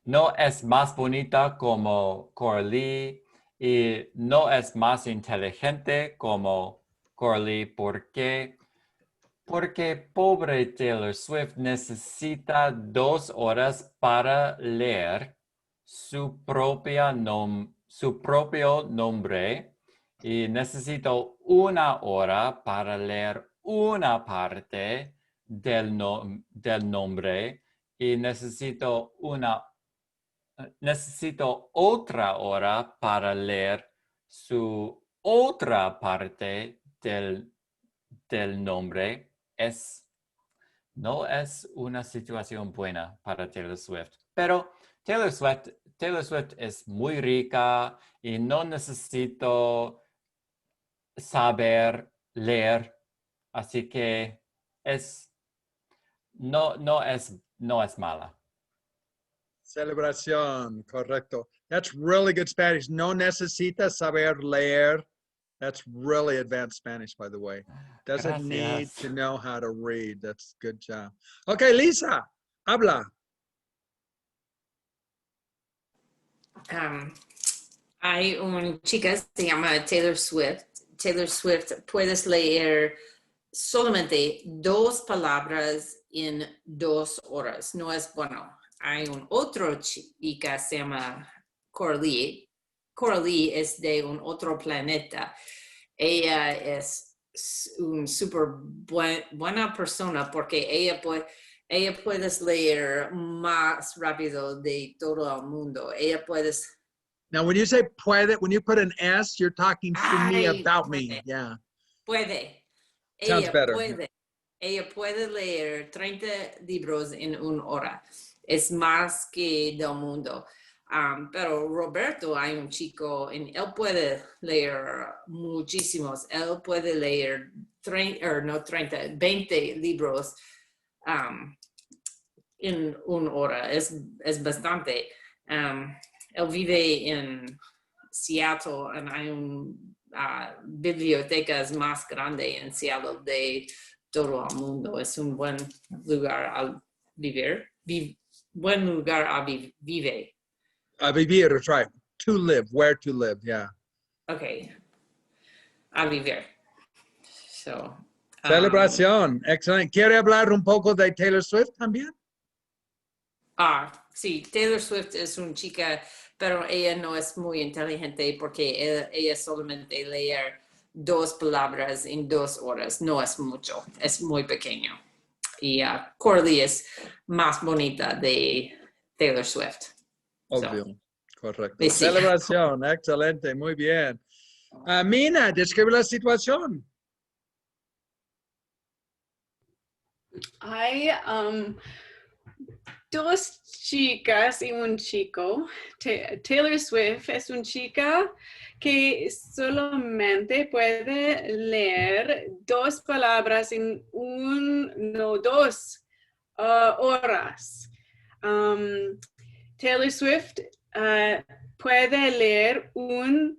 no es más bonita como Coralie y no es más inteligente como Coralie. ¿Por qué? Porque pobre Taylor Swift necesita 2 horas para leer su propio nombre y necesito 1 hora para leer una parte del nombre y necesito otra hora para leer su otra parte del nombre. No es una situación buena para Taylor Swift, pero Taylor Swift es muy rica y no necesito saber leer, así que no es mala. Celebración, correcto. That's really good Spanish. No necesitas saber leer. That's really advanced Spanish, by the way. Doesn't need to know how to read. That's good job. Okay, Lisa, habla. Hay una chica, se llama Taylor Swift. Taylor Swift, puedes leer solamente 2 palabras en 2 horas. No es bueno. Hay un otro chica, se llama Coralie. Coralie es de un otro planeta. Ella es una súper buena persona porque ella puede leer más rápido de todo el mundo. Ella puede. Now, when you say puede, when you put an S, you're talking to me about puede. me. Yeah. Puede. Sounds better. Ella puede leer 30 libros en 1 hora. Es más que del mundo. Pero Roberto, hay un chico, él puede leer muchísimos. Él puede leer 20 libros en 1 hora. Es bastante. Él vive en Seattle y hay una biblioteca más grande en Seattle de todo el mundo. Es un buen lugar a vivir. Buen lugar a vivir. A vivir, that's right. To live, where to live, yeah. Okay. A vivir. So, Celebración, excelente. ¿Quiere hablar un poco de Taylor Swift también? Sí, Taylor Swift es una chica, pero ella no es muy inteligente porque ella solamente leer 2 palabras en 2 horas. No es mucho, es muy pequeño. Y Coralie es más bonita de Taylor Swift. Obvio, correcto. Sí. Celebración, excelente, muy bien. Mina, describe la situación. Hay 2 chicas y un chico. Taylor Swift es una chica que solamente puede leer 2 palabras en 2 horas. Taylor Swift puede leer una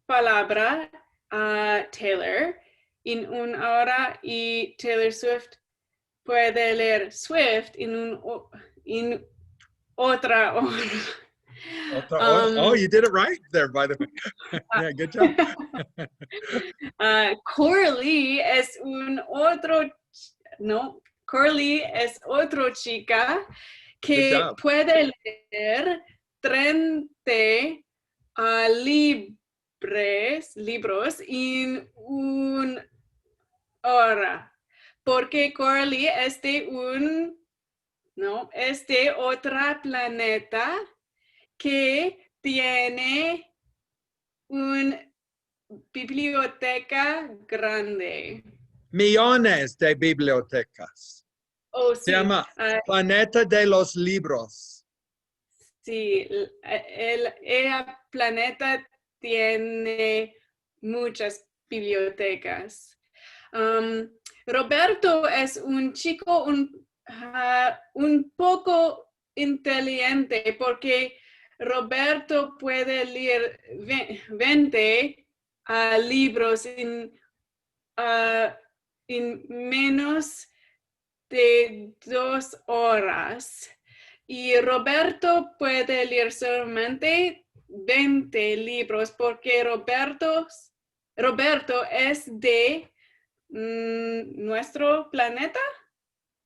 palabra a Taylor en 1 hora y Taylor Swift puede leer Swift en otra hora. Oh, you did it right there, by the way. Yeah, good job. Coralie es un otro no, Corley es otra chica Good que job. puede leer 30 libros en una hora. Porque Corley es de otro planeta que tiene una biblioteca grande. Millones de bibliotecas. Oh, Se sí. llama Planeta de los Libros. Sí, el planeta tiene muchas bibliotecas. Roberto es un chico un poco inteligente porque Roberto puede leer 20 libros en menos de 2 horas. Y Roberto puede leer solamente 20 libros porque Roberto es de nuestro planeta,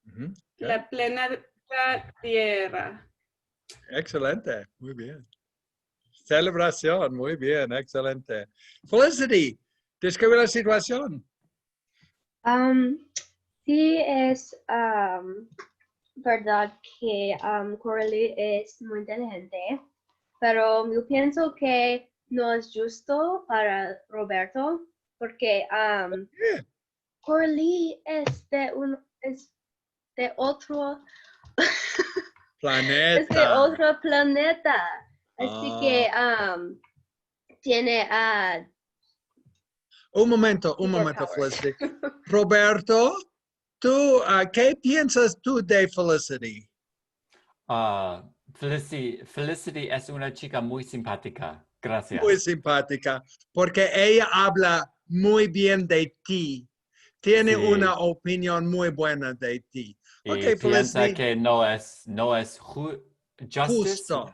Ujú, la planeta Tierra. excelente, muy bien. Celebración, muy bien, excelente. Felicity, describe la situación. Sí, es verdad que Coralie es muy inteligente, pero yo pienso que no es justo para Roberto porque Coralie es de otro Planeta. es de otro planeta, así que tiene Un momento, Felicity. Roberto, tú, ¿qué piensas tú de Felicity? Felicity es una chica muy simpática. Gracias. Muy simpática, porque ella habla muy bien de ti. Tiene Sí. una opinión muy buena de ti. Y Okay, piensa Felicity. que no es justice. Justo.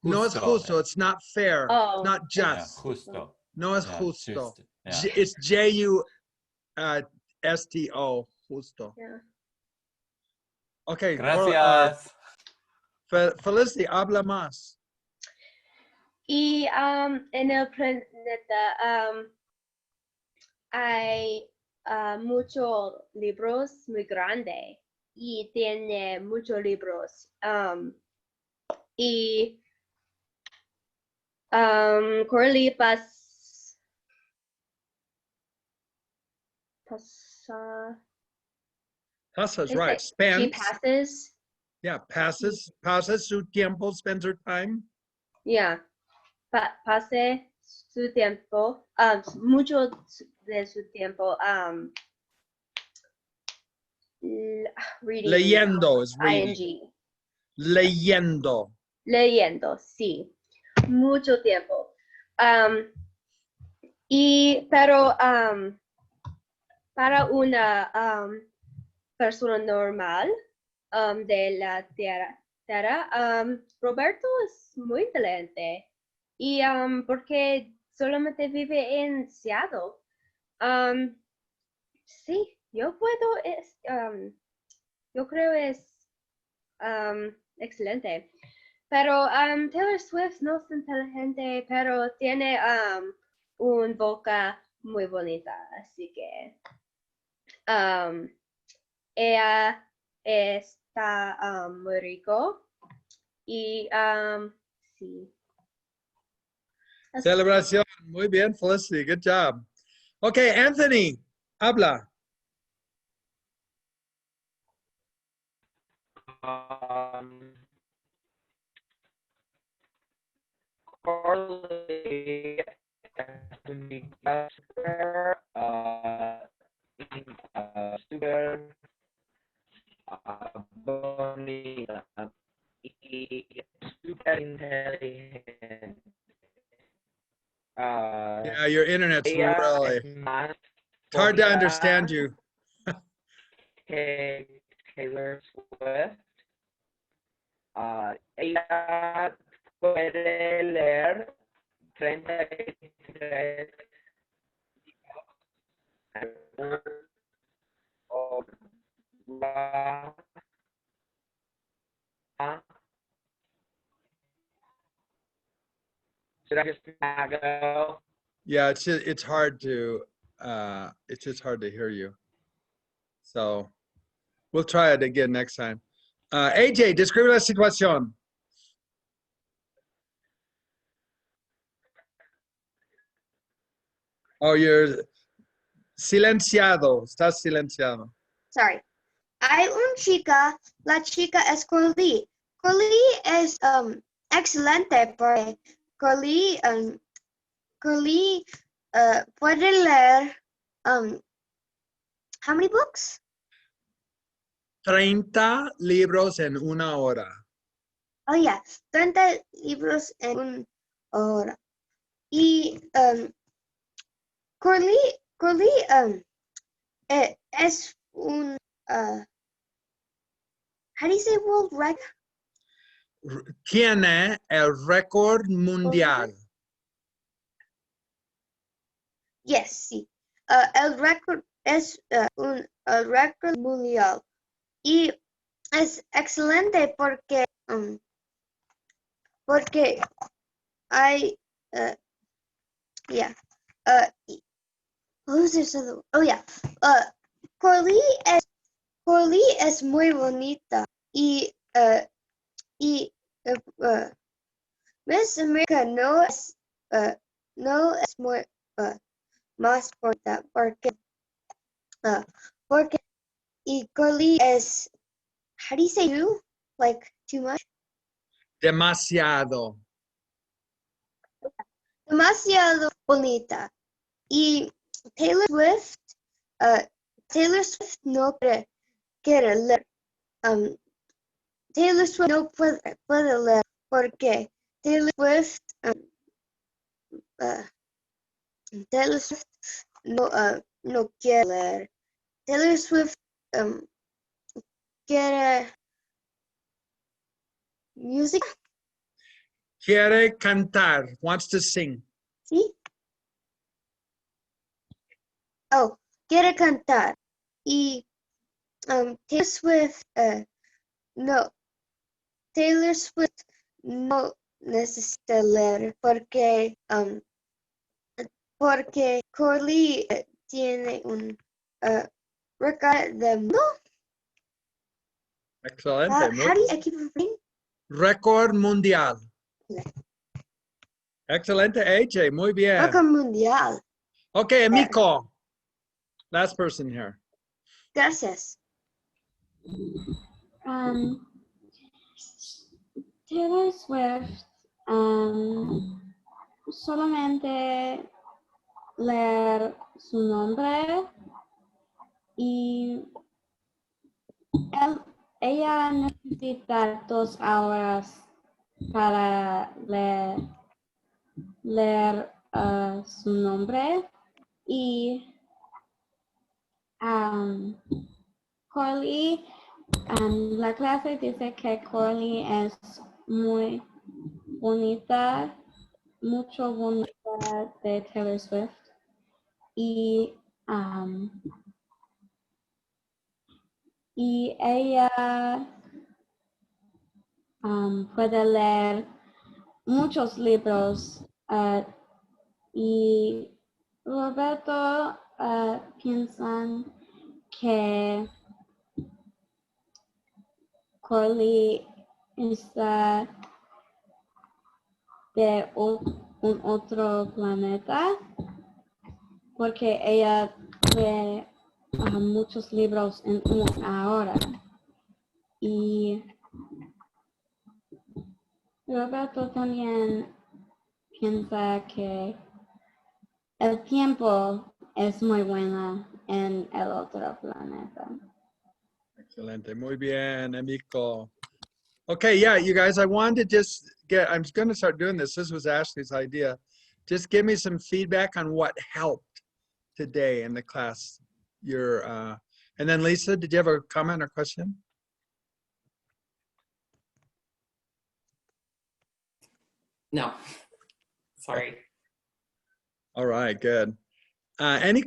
No es justo. It's not fair. Oh, Not Yeah, just. justo. No es Yeah, justo. just, yeah. It's J-U-S-T-O. Justo. yeah. Okay. Gracias. Felicity, habla más. Y en el planeta hay muchos libros muy grandes y tiene muchos libros. Y Corley pasa Pasas, right. she Spends. passes. Yeah, passes su tiempo, spends her time. Yeah. Pase su tiempo, mucho de su tiempo reading. Leyendo is reading. ing. Leyendo. Leyendo, sí. Mucho tiempo. Pero para una persona normal de la tierra, Roberto es muy inteligente. Y porque solamente vive en Seattle. Sí, yo creo es excelente. Pero Taylor Swift no es inteligente, pero tiene una boca muy bonita, así que ella está muy rico y sí. Celebración. Muy bien, Felicity. Good job. Okay, Anthony, habla. Corley super bonita y super inteligente. Yeah, your internet's Ella really. es más It's hard to bonita understand you. que Taylor Swift. Ella puede leer 33 libros. Should I just go? Yeah, it's hard to it's just hard to hear you. So we'll try it again next time. AJ, describe la situación. Oh, you're silenciado. Estás silenciado. Sorry. Hay una chica, la chica es Curly. Curly es excelente porque Curly puede leer how many books? 30 libros en una hora. Oh yeah, 30 libros en una hora. Y Curly es un how do you say world record? Tiene el récord mundial. Yes, sí. El récord es el récord mundial. Y es excelente porque hay who's this other? Oh yeah. Curly es muy bonita y Miss America no es muy más bonita porque y Curly es, how do you say you? Like too much? Demasiado. Demasiado bonita. Y Taylor Swift no quiere leer. Taylor Swift no puede leer porque Taylor Swift no quiere leer. Taylor Swift quiere music. Quiere cantar. Wants to sing. ¿Sí? Oh, quiere cantar. Y Taylor Swift no necesita leer porque Curly tiene un récord de mundo. Excelente. How do you keep repeating? Récord mundial. Excelente, AJ. Muy bien. Récord mundial. Okay, Amico. Last person here. Gracias. Taylor Swift solamente leer su nombre y ella necesita 2 horas para leer su nombre y Corley, la clase dice que Corley es muy bonita, mucho bonita de Taylor Swift y ella puede leer muchos libros y Roberto piensan que Corley está de un otro planeta porque ella lee muchos libros en una hora y Roberto también piensa que el tiempo es muy bueno en el otro planeta. Excelente. Muy bien, Amico. Okay, yeah, you guys, I wanted to just I'm going to start doing this. This was Ashley's idea. Just give me some feedback on what helped today in the class. And then Lisa, did you have a comment or question? No, sorry. All right, good. Any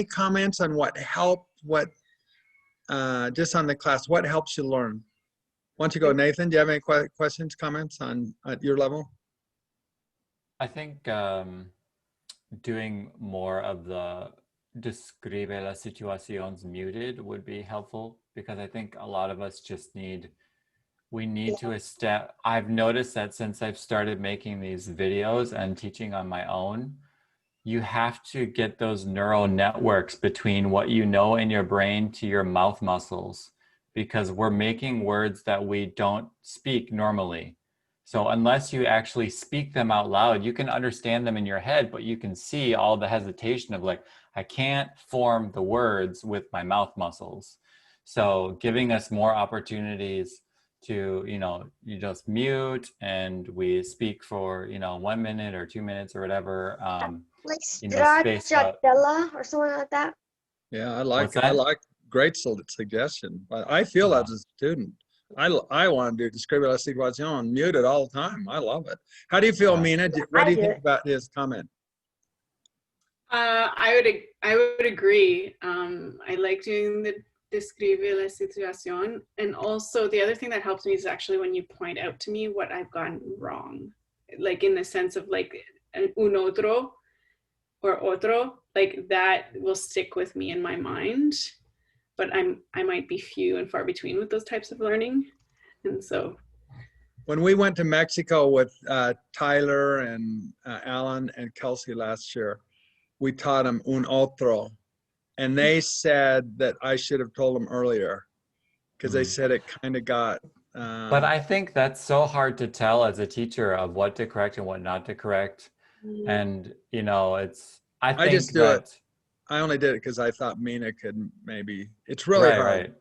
comments on what helped, what just on the class, what helps you learn? Why don't you go, Nathan? Do you have any questions, comments on at your level? I think doing more of the describe las situaciones muted would be helpful, because I think a lot of us just need to I've noticed that since I've started making these videos and teaching on my own, you have to get those neural networks between what you know in your brain to your mouth muscles, because we're making words that we don't speak normally. So unless you actually speak them out loud, you can understand them in your head, but you can see all the hesitation of like, I can't form the words with my mouth muscles. So giving us more opportunities to, you just mute and we speak for, 1 minute or 2 minutes or whatever. Like Spaced out. stracciatella or something like that. Yeah, I What's like that? great suggestion. But I feel as a student, I want to do describe la situación muted all the time. I love it. How do you feel, Mina? What do you think about his comment? I would agree. I like doing the describe la situación, and also the other thing that helps me is actually when you point out to me what I've gotten wrong, like in the sense of like un otro or otro, like that will stick with me in my mind. But I might be few and far between with those types of learning, and so. When we went to Mexico with Tyler and Alan and Kelsey last year, we taught them un otro, and they said that I should have told them earlier, because they said it kind of got. But I think that's so hard to tell as a teacher of what to correct and what not to correct, and I just do it. I only did it because I thought Mina could maybe. It's really hard. Right.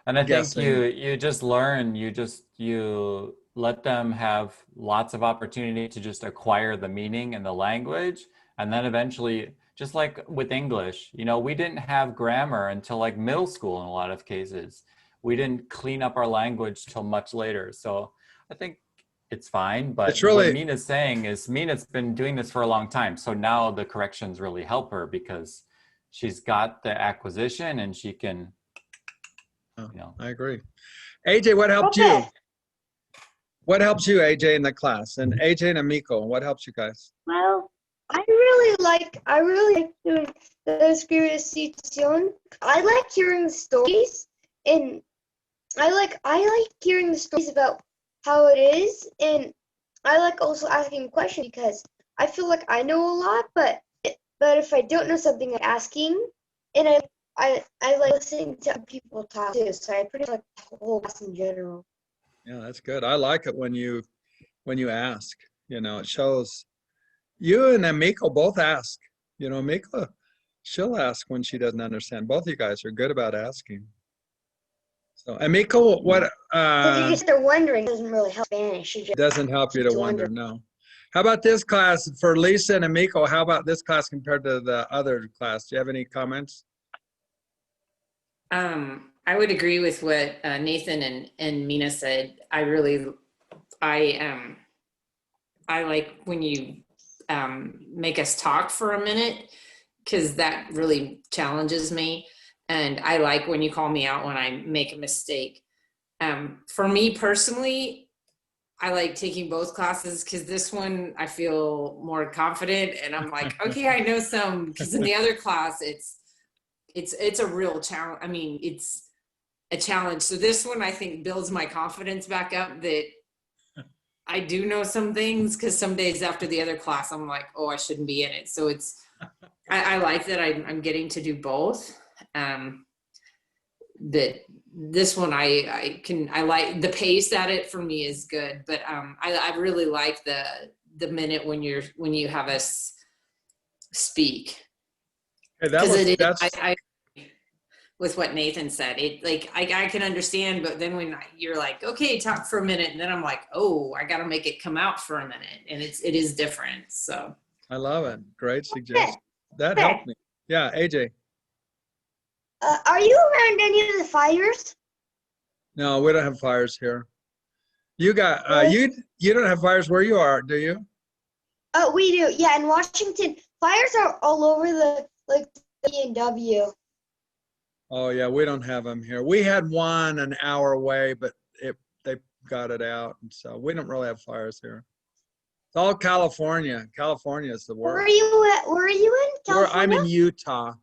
And I think you just learn. You let them have lots of opportunity to just acquire the meaning and the language, and then eventually, just like with English, we didn't have grammar until like middle school in a lot of cases. We didn't clean up our language till much later. So I think it's fine, but it's really, what Mina's saying is Mina's been doing this for a long time. So now the corrections really help her because she's got the acquisition and she can, I agree. AJ, what helped you? What helps you, AJ, in the class? And AJ and Amico, what helps you guys? Well, I really like doing the describe la situación. I like hearing the stories, and I like hearing the stories about how it is, and I like also asking questions because I feel like I know a lot, but if I don't know something, I'm asking, and I like listening to people talk too. So I pretty much like the whole class in general. Yeah, that's good. I like it when you ask. It shows. You and Amico both ask. Amico, she'll ask when she doesn't understand. Both of you guys are good about asking. So, Amico, what? If you're wondering, it doesn't really help Spanish. It doesn't help you to wonder, no. How about this class for Lisa and Amico? How about this class compared to the other class? Do you have any comments? I would agree with what Nathan and Mina said. I like when you make us talk for a minute, because that really challenges me. And I like when you call me out when I make a mistake. For me personally, I like taking both classes because this one I feel more confident and I'm like, okay, I know some, because in the other class it's a real challenge. I mean, it's a challenge. So this one I think builds my confidence back up that I do know some things, because some days after the other class I'm like, oh, I shouldn't be in it. So I like that I'm getting to do both. That this one I like the pace at it for me is good, but I really like the minute when you have us speak. Hey, I with what Nathan said, I can understand, but then when you're like, okay, talk for a minute, and then I'm like, oh, I got to make it come out for a minute, and it is different. So I love it. Great suggestion. That helped me. Yeah, AJ. Are you around any of the fires? No, we don't have fires here. You got you don't have fires where you are, do you? Oh, we do. Yeah, in Washington, fires are all over the B&W. Oh yeah, we don't have them here. We had one an hour away, but they got it out, and so we don't really have fires here. It's all California. California is the worst. Where are you at? Where are you in? California? I'm in Utah.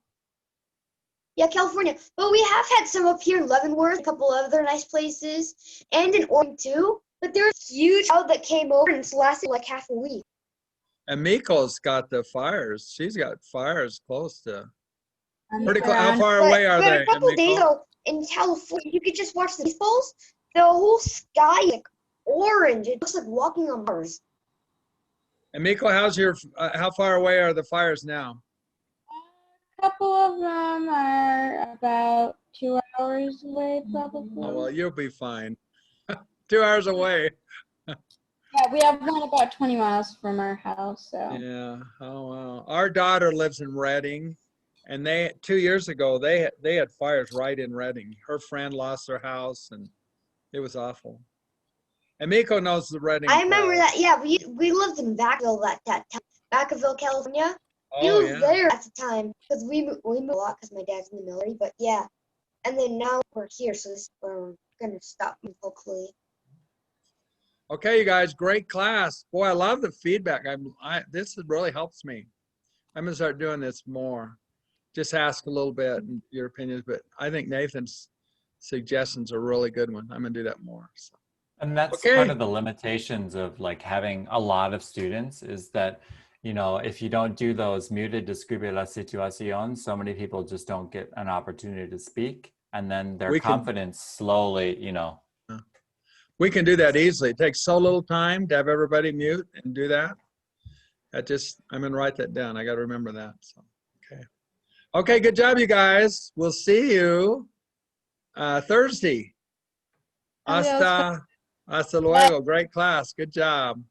Yeah, California. But we have had some up here in Leavenworth, a couple other nice places, and in Oregon too. But there's a huge crowd that came over and it's lasted like half a week. And Miko's got the fires. She's got fires close to. Pretty close. How far away are they? But a couple of days ago in California, you could just watch the baseballs. The whole sky is like orange. It looks like walking on Mars. And Miko, how far away are the fires now? A couple of them are about 2 hours away, probably. Oh, well, you'll be fine. 2 hours away. Yeah, we have one about 20 miles from our house. So. Yeah. Oh wow. Our daughter lives in Redding, and 2 years ago they had fires right in Redding. Her friend lost her house, and it was awful. And Miko knows the Redding. I remember that. Yeah, we lived in Vacaville that time. Vacaville, California. We Oh, lived there at the time because we moved a lot because my dad's in the military. But yeah, and then now we're here, so this is where we're gonna stop hopefully. Okay, you guys, great class. Boy, I love the feedback. This really helps me. I'm gonna start doing this more. Just ask a little bit and your opinions, but I think Nathan's suggestions are a really good one. I'm gonna do that more. So. And that's part of the limitations of like having a lot of students is that, you know, if you don't do those muted describe la situación, so many people just don't get an opportunity to speak, and then their confidence slowly, you know. We can do that easily. It takes so little time to have everybody mute and do that. I'm gonna write that down. I gotta remember that. So, okay. Okay, good job, you guys. We'll see you Thursday. Hasta luego. Great class. Good job.